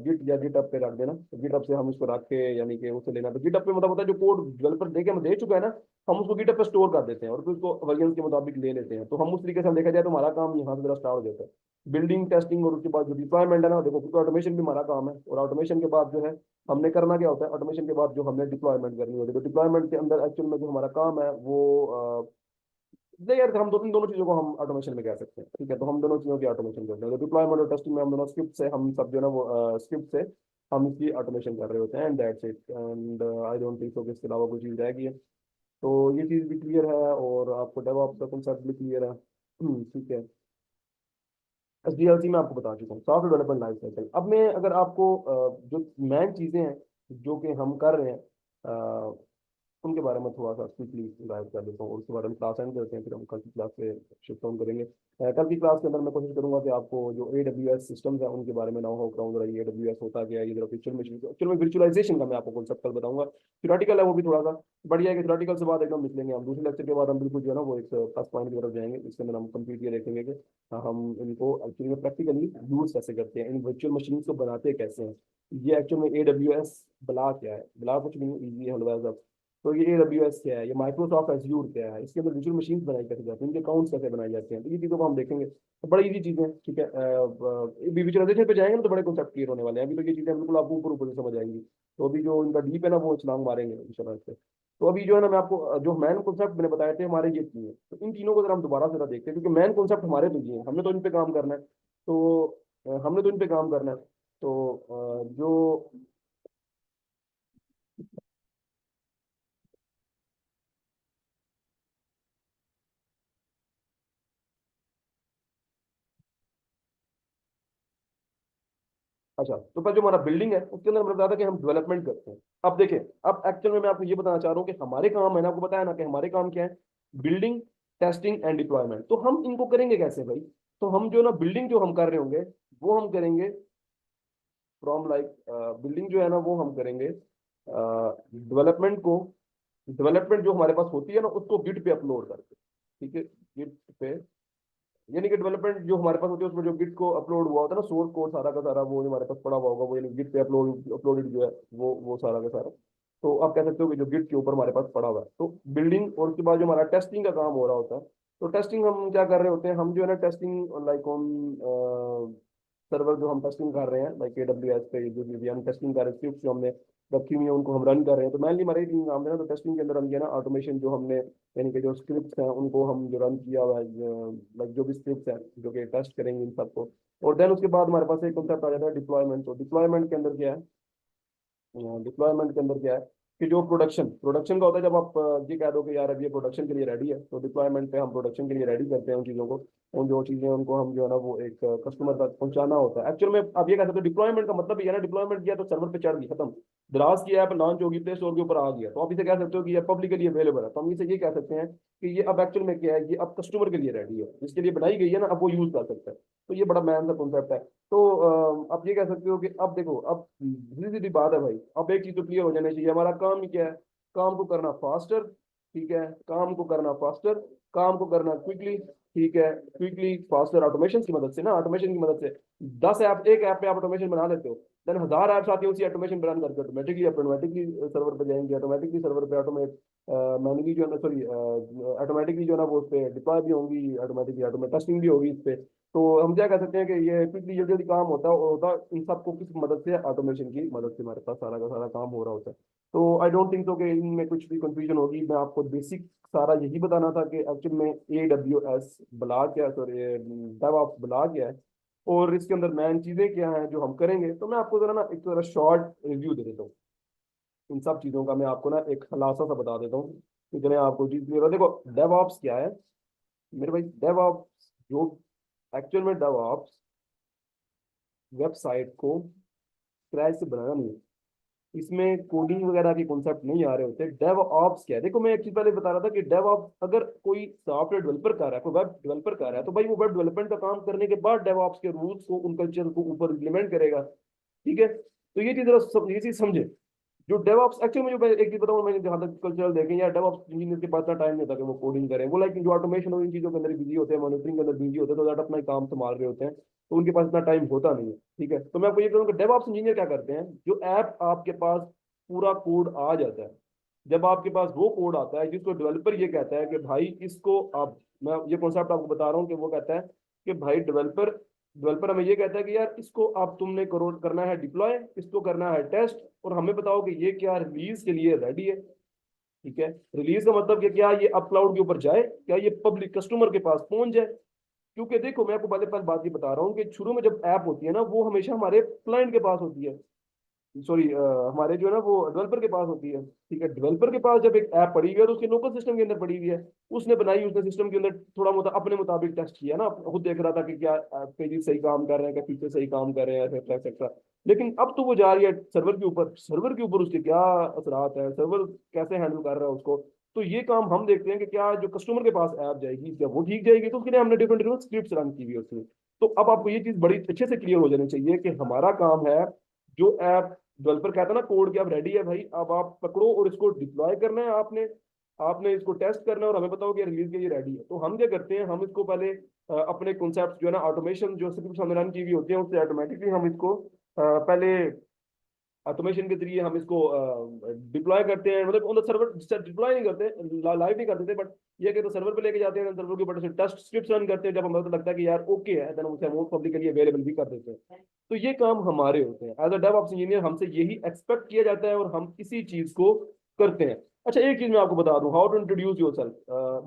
गिट या गिटअप पे रख देना, गिटअप से हम इसको रख के यानी कि उससे लेना, तो गिटअप पे मतलब होता है जो कोड डेवलपर दे के हमें दे चुका है ना, हम उसको गिटअप पे स्टोर कर देते हैं और फिर उसको वर्जन के मुताबिक ले लेते हैं। तो हम उस तरीके से हम देखा जाए तो हमारा काम यहाँ से जरा स्टार्ट हो जाता है, बिल्डिंग, टेस्टिंग, और उसके बाद जो डिप्लॉयमेंट है ना, देखो क्योंकि ऑटोमेशन भी हमारा काम है, और ऑटोमेशन के बाद जो है हमने करना क्या होता है, ऑटोमेशन के बाद जो हमने डिप्लॉयमेंट करनी होती है, तो डिप्लॉयमेंट के अंदर एक्चुअल में जो हमारा काम है वो नहीं यार, हम दोनों दोनों चीजों को हम ऑटोमेशन में कह सकते हैं, ठीक है। तो हम दोनों चीजों की ऑटोमेशन करते हैं, तो डिप्लॉयमेंट और टेस्टिंग में हम दोनों स्क्रिप्ट से हम सब जो है ना वो स्क्रिप्ट से हम इसकी ऑटोमेशन कर रहे होते हैं, and that's it. And I don't think so कि इसके अलावा कोई चीज रह गई है। तो ये चीज भी क्लियर है, और आपको डेवऑप्स का कंसेप्ट भी क्लियर है। ठीक है। एसडीएलसी में आपको बता चुका हूँ, सॉफ्टवेयर डेवलपमेंट लाइफ साइकिल। अब मैं अगर आपको जो मेन चीजें हैं जो कि हम कर रहे हैं उनके बारे में थोड़ा सा क्विकली गाइड कर देता हूँ, और उसके बारे में क्लास एंड करते हैं, फिर हम कल की क्लास पे शिफ्ट ऑन करेंगे। कल की क्लास के अंदर मैं कोशिश करूंगा कि आपको जो AWS सिस्टम्स है उनके बारे में ना हो कराऊँ, जरा ये AWS होता क्या है, ये जरा एक्चुअल में वर्चुअलाइजेशन का मैं आपको कॉन्सेप्ट कल बताऊंगा। थ्योरेटिकल है वो भी थोड़ा सा बढ़िया है कि थ्योरेटिकल से बाद एकदम निकलेंगे हम दूसरे लेक्चर के बाद, हम बिल्कुल जो है ना वो एक प्लस पॉइंट की तरफ जाएंगे, जिसके अंदर हम कंप्लीट ये देखेंगे कि हम इनको एक्चुअली में प्रैक्टिकली यूज कैसे करते हैं, इन वर्चुअल मशीन को बनाते कैसे हैं। ये एक्चुअल में AWS बला क्या है, बला कुछ नहीं, ईजी हलवा। तो ये AWS क्या है, ये माइक्रोसॉफ्ट एज्यूर क्या है, इसके अंदर वर्चुअल मशीन बनाई कैसे जाती हैं, इनके अकाउंट्स कैसे बनाए जाते हैं, तो ये चीज़ों को हम देखेंगे। तो बड़ी इजी चीज़ें हैं, ठीक है। विजुअलाइजेशन पे जाएंगे ना तो बड़े कॉन्सेप्ट क्लियर होने वाले हैं, अभी तो ये चीज़ें बिल्कुल आपको ऊपर ऊपर से समझ आएंगी। तो अभी जो इनका डीप है ना वो छलांग मारेंगे इंशाल्लाह से। तो अभी जो है ना मैं आपको जो मैन कॉन्सेप्ट मैंने बताए थे हमारे ये तीन है, तो इन तीनों को अगर हम दोबारा से देखते हैं, क्योंकि मैन कॉन्सेप्ट हमारे तो ये है, हमने तो इन पे काम करना है। तो हमने तो इन पे काम करना है। तो जो अच्छा, तो पर जो हमारा बिल्डिंग है उसके अंदर मैंने बताया था कि हम डेवलपमेंट करते हैं। अब देखें, अब एक्चुअल में मैं आपको ये बताना चाह रहा हूँ कि हमारे काम, मैंने आपको बताया ना कि हमारे काम क्या है, बिल्डिंग, टेस्टिंग एंड डिप्लॉयमेंट। तो हम इनको करेंगे कैसे भाई? तो हम जो ना बिल्डिंग जो हम कर रहे होंगे वो हम करेंगे फ्रॉम लाइक, बिल्डिंग जो है ना वो हम करेंगे डेवलपमेंट को, डेवलपमेंट जो हमारे पास होती है ना उसको गिट पे अपलोड करके, ठीक है, गिट पे। यानी कि डेवलपमेंट जो हमारे पास होती है उसमें जो गिट को अपलोड हुआ होता है ना सोर्स कोड सारा का सारा, वो जो हमारे पास पड़ा हुआ होगा वो, यानी गिट पे अपलोडेड जो है वो सारा का सारा। तो आप कह सकते हो कि जो गिट के ऊपर हमारे पास पड़ा हुआ है, तो बिल्डिंग, और उसके बाद जो हमारा टेस्टिंग का काम हो रहा होता है। तो टेस्टिंग हम क्या कर रहे होते हैं, हम जो है ना टेस्टिंग लाइक ऑन सर्वर जो हम टेस्टिंग कर रहे हैं लाइक AWS पे, जो भी हम टेस्टिंग कर रहे हैं, स्क्रिप्ट जो हमने रखी हुई है उनको हम रन कर रहे हैं। तो मेनली हमारे तीन काम है ना, तो टेस्टिंग के अंदर हम ये ना ऑटोमेशन जो हमने, यानी कि जो स्क्रिप्ट हैं उनको हम जो रन किया हुआ है, लाइक जो भी स्क्रिप्ट हैं जो कि टेस्ट करेंगे इन सबको। और देन उसके बाद हमारे पास एक कॉन्सेप्ट आ जाता है डिप्लॉयमेंट। तो डिप्लॉयमेंट के अंदर क्या है, डिप्लॉयमेंट के अंदर क्या है कि जो प्रोडक्शन प्रोडक्शन का होता है, जब आप ये कह दो कि यार अब ये प्रोडक्शन के लिए रेडी है, तो डिप्लॉयमेंट पे हम प्रोडक्शन के लिए रेडी करते हैं उन चीज़ों को। उन जो चीज़ें उनको हम जो है ना वो एक कस्टमर तक पहुंचाना होता है। एक्चुअल में आप ये कह सकते हो डिप्लॉयमेंट का मतलब ये है ना, डिप्लॉयमेंट किया तो सर्वर पे चढ़ गई, खत्म। द्रास की ऐप लॉन्च होगी, प्ले स्टोर के ऊपर आ गया, तो आप इसे कह सकते हो कि ये पब्लिकली अवेलेबल है। तो हम इसे ये कह सकते हैं कि ये अब एक्चुअल में क्या है, ये अब कस्टमर के लिए रेडी है, जिसके लिए बनाई गई है ना अब वो यूज कर सकता है। तो ये बड़ा मैन सा कॉन्सेप्ट है। तो आप ये कह सकते हो कि अब देखो, अब सीधी सीधी बात है भाई, अब एक चीज तो क्लियर हो जाना चाहिए, हमारा काम ही क्या है, काम को करना फास्टर, ठीक है, काम को करना फास्टर, काम को करना क्विकली, ठीक है, क्विकली फास्टर ऑटोमेशन की मदद से ना, ऑटोमेशन की मदद से 10 ऐप, एक ऐप पे आप ऑटोमेशन बना लेते हो, देन 1000 ऐप्स आती है उसी ऑटोमेशन रन करके, ऑटोमेटिकली सर्वर पे जाएंगे, ऑटोमेटिकली सर्वर पे ऑटोमेट मैनुअली जो है ना, सॉरी ऑटोमेटिकली जो है ना वो उस पर डिप्लॉय भी होंगी, ऑटोमेटिकली ऑटोमेट टेस्टिंग भी होगी इस पे। तो हम क्या कह सकते हैं कि ये क्विकली जल्दी जल्दी काम होता है, और होता है इन सबको किस मदद से, ऑटोमेशन की मदद से हमारे पास सारा का सारा काम हो रहा होता है। तो आई डोंट थिंक सो कि इनमें कुछ भी कंफ्यूजन होगी। मैं आपको बेसिक सारा यही बताना था कि एक्चुअल में AWS बला क्या, सॉरी DevOps बला क्या है, और इसके अंदर मेन चीजें क्या हैं जो हम करेंगे। तो मैं आपको जरा ना एक जरा शॉर्ट रिव्यू दे देता हूँ इन सब चीजों का, मैं आपको ना एक खलासा सा बता देता हूँ कि जरा आपको चीज क्लियर हो। देखो, डेवऑप्स क्या है मेरे भाई, डेवऑप्स जो एक्चुअल में डेवऑप्स वेबसाइट को क्रैश से बनाना नहीं है, इसमें कोडिंग वगैरह के कॉन्सेप्ट नहीं आ रहे होते। डेव ऑप्स क्या है, देखो मैं एक चीज पहले बता रहा था कि डेव ऑप्स, अगर कोई सॉफ्टवेयर डेवलपर कर रहा है, कोई वेब डेवलपर कर रहा है, तो भाई वो वेब डेवलपमेंट का काम करने के बाद डेव ऑप्स के रूल्स को, उन कल्चर को ऊपर इम्प्लीमेंट करेगा, ठीक है। तो ये चीज ये चीज समझे। जो डेवऑप्स एक्चुअली मुझे एक चीज बताऊँ, मैंने जहां तक कल्चरल देखे, या डेवऑप्स इंजीनियर के पास इतना टाइम नहीं होता कि वो कोडिंग करें, वो लाइक जो ऑटोमेशन और इन चीजों के अंदर बिजी होते हैं, मॉनिटरिंग के अंदर बिजी होते हैं, तो दैट अपना ही काम संभाल रहे होते हैं, तो उनके पास इतना टाइम होता नहीं है, ठीक है। तो मैं आपको ये कहूँगा डेवऑप्स इंजीनियर क्या करते हैं, जो ऐप आपके पास पूरा कोड आ जाता है, जब आपके पास वो कोड आता है जिसको डेवलपर ये कहता है कि भाई इसको आप, मैं ये कॉन्सेप्ट आपको बता रहा हूँ कि वो कहता है कि भाई डेवलपर डेवलपर हमें ये कहता है कि यार इसको आप तुमने करो, करना है डिप्लॉय, इसको करना है टेस्ट, और हमें बताओ कि ये क्या रिलीज के लिए रेडी है। ठीक है। रिलीज का मतलब कि क्या ये अब क्लाउड के ऊपर जाए, क्या ये पब्लिक कस्टमर के पास पहुंच जाए। क्योंकि देखो मैं आपको पहले पहले बात ये बता रहा हूँ कि शुरू में जब ऐप होती है ना, वो हमेशा हमारे क्लाइंट के पास होती है, सॉरी हमारे जो है ना वो डेवलपर के पास होती है। ठीक है, डेवलपर के पास जब एक ऐप पड़ी हुई है और उसके लोकल सिस्टम के अंदर पड़ी हुई है, उसने बनाई, उसने सिस्टम के अंदर थोड़ा मोटा अपने मुताबिक टेस्ट किया ना, खुद देख रहा था कि क्या पेजेस सही काम कर रहे हैं, क्या फीचर सही काम कर रहे हैं, एक्सेट्रा एक्सेट्रा। लेकिन अब तो वो जा रही है सर्वर के ऊपर, सर्वर के ऊपर उसके क्या असरात है, सर्वर कैसे हैंडल कर रहा है उसको। तो ये काम हम देखते हैं कि क्या जो कस्टमर के पास ऐप जाएगी क्या वो ठीक जाएगी, तो उसके लिए हमने डिफरेंट डिफरेंट स्क्रिप्ट रन की हुई है उसमें। तो अब आपको ये चीज बड़ी अच्छे से क्लियर हो जानी चाहिए कि हमारा काम है, जो ऐप डेवलपर कहता है ना कोड कि अब रेडी है भाई, अब आप पकड़ो और इसको डिप्लॉय करना है आपने, आपने इसको टेस्ट करना है और हमें बताओ कि रिलीज के लिए रेडी है। तो हम क्या करते हैं, हम इसको पहले अपने कॉन्सेप्ट जो है ना ऑटोमेशन जो स्क्रिप्ट हमने रन की हुई होती है उससे ऑटोमेटिकली हम इसको पहले ऑटोमेशन के जरिए हम इसको डिप्लॉय करते हैं, मतलब ऑन द सर्वर डिप्लॉय नहीं करते, लाइव नहीं कर देते, बट ये कि तो सर्वर पे लेके जाते हैं, सर्वर के ऊपर से टेस्ट स्क्रिप्ट रन करते हैं, जब हमें तो लगता है कि यार ओके है, देन उसे हम पब्लिकली अवेलेबल भी कर देते हैं। तो ये काम हमारे होते हैं एज अ डेवऑप्स इंजीनियर, हमसे यही एक्सपेक्ट किया जाता है और हम इसी चीज को करते हैं। अच्छा एक चीज मैं आपको बता दूं, हाउ टू इंट्रोड्यूस योरसेल्फ।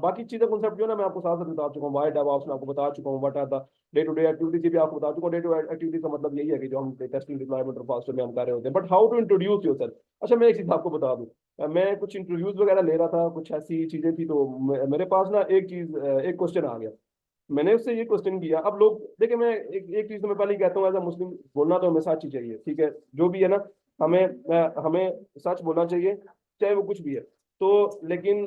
बाकी चीजें कॉन्सेप्ट जो है ना मैं आपको साथ साथ बता चुका हूँ, वाई डेवऑप्स में आपको बता चुका हूँ, what are the day to day activity भी आपको बता चुका हूँ। डे टू एक्टिविटी का मतलब यही है कि जो हम टेस्टिंग डिप्लॉयमेंट और फास्टर में हम कर रहे होते हैं, but how to introduce yourself. अच्छा मैं एक चीज आपको बता दूं, मैं कुछ इंटरव्यूज वगैरह ले रहा था, कुछ ऐसी चीजें थी, तो मेरे पास ना एक चीज एक क्वेश्चन आ गया। मैंने उससे ये क्वेश्चन किया, अब लोग देखिए, मैं एक चीज तो मैं पहले ही कहता हूँ, एज अ मुस्लिम बोलना तो हमें सच ही चाहिए, ठीक है, जो भी है ना, हमें हमें सच बोलना चाहिए, चाहे वो कुछ भी है। तो लेकिन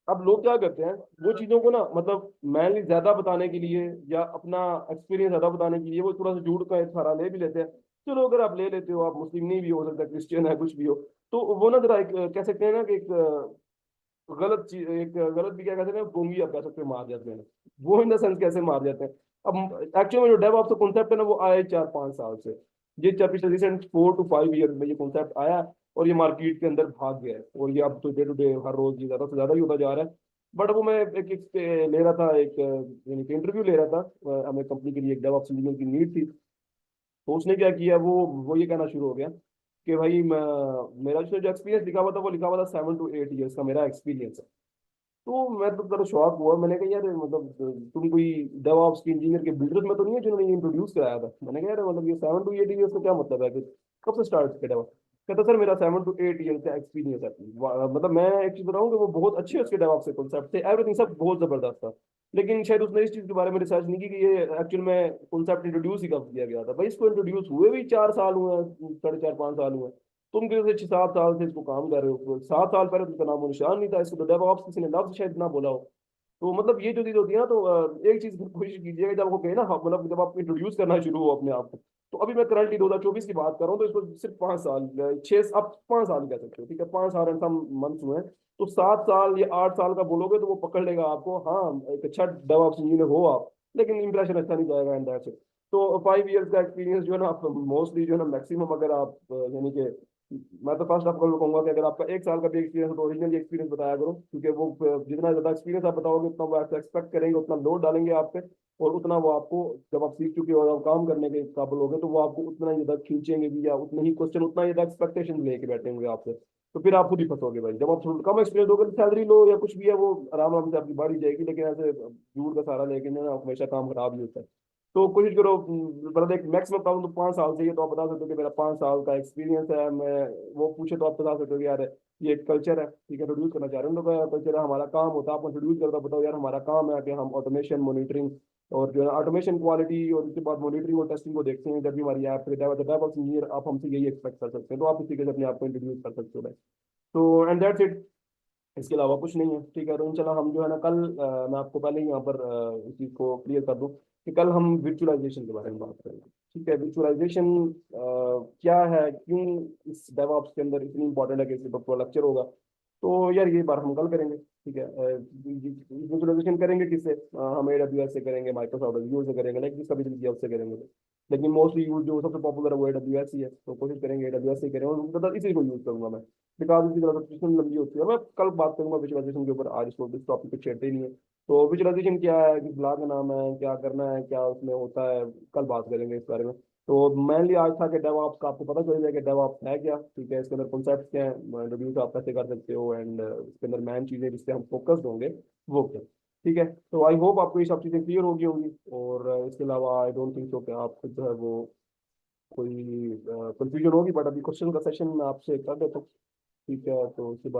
अब लोग क्या करते हैं, वो चीजों को ना मतलब मैनली ज्यादा बताने के लिए या अपना एक्सपीरियंस ज्यादा बताने के लिए वो थोड़ा सा झूठ का एक सहारा ले भी लेते हैं। चलो अगर आप ले लेते हो, आप मुस्लिम नहीं भी हो सकता, क्रिश्चियन है, कुछ भी हो, तो वो ना जरा कह सकते हैं ना कि एक गलत चीज, एक गलत भी क्या कहते हैं, गोंगी आप कह सकते हो, मार जाते हैं। वो इन द सेंस कैसे मार जाते हैं, अब एक्चुअली में जो डेव ऑप्स कॉन्सेप्ट है ना वो आया है 4-5 साल से, ये पिछले रिसेंट 4 to 5 ईयर में ये कॉन्सेप्ट आया है, और ये मार्केट के अंदर भाग गया है, और ये अब तो डे टू डे हर रोज ये ज्यादा से ज्यादा ही होता जा रहा है। बट वो मैं एक ले रहा था, एक यानी कि इंटरव्यू ले रहा था, हमें कंपनी के लिए एक डेवऑप्स इंजीनियर की नीड थी। तो उसने क्या किया, वो ये कहना शुरू हो गया कि भाई मेरा जो एक्सपीरियंस लिखा हुआ था, वो लिखा हुआ था 7 to 8 ईयर्स का मेरा एक्सपीरियंस है। तो मैं तो जरा शॉक हुआ, मैंने कहा यार मतलब तुम कोई डेवऑप्स की इंजीनियर के बिल्डर्स में तो नहीं है जिन्होंने ये इंट्रोड्यूस कराया था। मैंने कहा यार मतलब ये 7 to 8 ईयर्स का क्या मतलब है कि कब से स्टार्ट किया डेवऑप्स। कहता सर मेरा 7 to 8 ईयर्स का एक्सपीरियंस है। मतलब मैं एक चीज बताऊँ कि वो बहुत अच्छे उसके डेवऑप्स के कॉन्सेप्ट थे, एवरीथिंग सब बहुत जबरदस्त था, लेकिन शायद उसने इस चीज के बारे में रिसर्च नहीं की कि ये एक्चुअल में कॉन्सेप्ट इंट्रोड्यूस ही कब किया गया था। भाई इसको इंट्रोड्यूस हुए भी 4 साल हुए हैं, 4.5-5 साल हुए हैं। तुम किसी 6-7 साल से इसको काम कर रहे हो, 7 साल पहले तो इसका नामो निशान नहीं था, इसको तो डेवऑप्स किसी ने लफ्ज शायद ना बोला हो। तो मतलब ये जो चीज होती है ना, तो एक चीज कोशिश कीजिएगा जब आपको कहे ना, मतलब जब आप इंट्रोड्यूस करना शुरू हो अपने आप को। तो अभी मैं करंटली 2024 की बात कर रहा हूँ, तो इसको सिर्फ 5 साल, 6 अब 5 साल कह सकते हो, ठीक है, 5 साल एंड सम मंथ्स हुए हैं। तो 7 साल या 8 साल का बोलोगे तो वो पकड़ लेगा आपको, हाँ एक अच्छा डेवऑप्स इंजीनियर हो आप, लेकिन इंप्रेशन अच्छा नहीं जाएगा एंड दैट्स इट। तो 5 ईयर्स का एक्सपीरियंस जो है ना, आप मोस्टली जो है ना मैक्सिमम, अगर आप यानी कि मैं तो फर्स्ट आपको कहूंगा कि अगर आपका 1 साल का भी एक्सपीरियंस हो तो ओरिजिनल एक्सपीरियंस बताया करो, क्योंकि वो जितना ज्यादा एक्सपीरियंस आप बताओगे उतना वो आपसे एक्सपेक्ट करेंगे, उतना लोड डालेंगे आप पे, और उतना वो आपको, जब आप सीख चुके हो और आप काम करने के काबिल हो गए, तो वो आपको उतना ही ज्यादा खींचेंगे भी, या उतना ही क्वेश्चन, उतना ही ज्यादा एक्सपेक्टेशन लेके बैठेंगे आपसे। तो फिर आप खुद ही फंसोगे भाई, जब आप थोड़ा कम एक्सपीरियंस होगा तो सैलरी लो या कुछ भी है वो आराम आराम से आपकी बढ़ी जाएगी, लेकिन ऐसे झूठ का सहारा लेके ना हमेशा काम खराब ही होता है। तो कोशिश करो, मतलब एक मैक्सिमम बताऊँ तो 5 साल चाहिए, तो आप बता सकते हो कि मेरा 5 साल का एक्सपीरियंस है। मैं वो पूछे तो आप बता सकते हो कि यार ये एक कल्चर है, ठीक है, इंट्रोड्यूस करना चाह रहे हैं हम लोग, कल्चर है, हमारा काम होता है आपको इंट्रोड्यूस करता, बताओ यार हमारा काम है कि हम ऑटोमेशन मॉनिटरिंग और जो है ऑटोमेशन क्वालिटी और उसके बाद मॉनिटरिंग और टेस्टिंग को देखते हैं, जब भी हमारी ऐप डेवलप इंजीनियर, आप हमसे यही एक्सपेक्ट कर सकते हैं, तो आप इसी के से अपने आप को इंट्रोड्यूस कर सकते हो भाई। तो एंड दैट्स इट, इसके अलावा कुछ नहीं है, ठीक है। तो इंशाल्लाह हम जो है ना कल, मैं आपको पहले ही यहाँ पर इस चीज़ को क्लियर कर दूं कि कल हम विजुअलाइजेशन के बारे में बात करेंगे, ठीक है। विजुअलाइजेशन क्या है, क्यों इस डेवऑप्स के अंदर इतनी इंपॉर्टेंट है कि इसके ऊपर लेक्चर होगा, तो यार ये बात हम कल करेंगे, ठीक है। विजुअलाइजेशन करेंगे किससे, हम AWS से करेंगे, माइक्रोसॉफ्ट Azure से करेंगे, लाइक जिसका भी दिल किया उससे करेंगे, लेकिन मोस्टली यूज जो सबसे पॉपुलर है वो AWS ही है, तो कोशिश करेंगे AWS से ही करें, और मतलब इसी को यूज करूंगा मैं, बिकॉज इसकी सब्सक्रिप्शन लंबी होती है। मैं कल बात करूंगा विजुअलाइजेशन के ऊपर, आज इसको इस टॉपिक पे छेड़ते ही नहीं है। तो विजुअलाइजेशन क्या है, किस ब्लॉग का नाम है, क्या करना है, क्या उसमें होता है, कल बात करेंगे इस बारे में। तो मेनली आज था कि डेवऑप्स का आपको पता चल जाएगा डेवऑप्स है क्या, ठीक है, इसके अंदर कॉन्सेप्ट क्या है, इंट्रोड्यूस आप कैसे कर सकते हो, एंड इसके अंदर मेन चीजें जिससे हम फोकस्ड होंगे वो क्या, ठीक है। तो आई होप आपको ये सब चीजें क्लियर होगी होंगी, और इसके अलावा आई डोंट थिंक सो कि आप जो है वो कोई कंफ्यूजन होगी, बट अभी क्वेश्चन का सेशन मैं आपसे कर देता हूँ, ठीक है, तो उसके बाद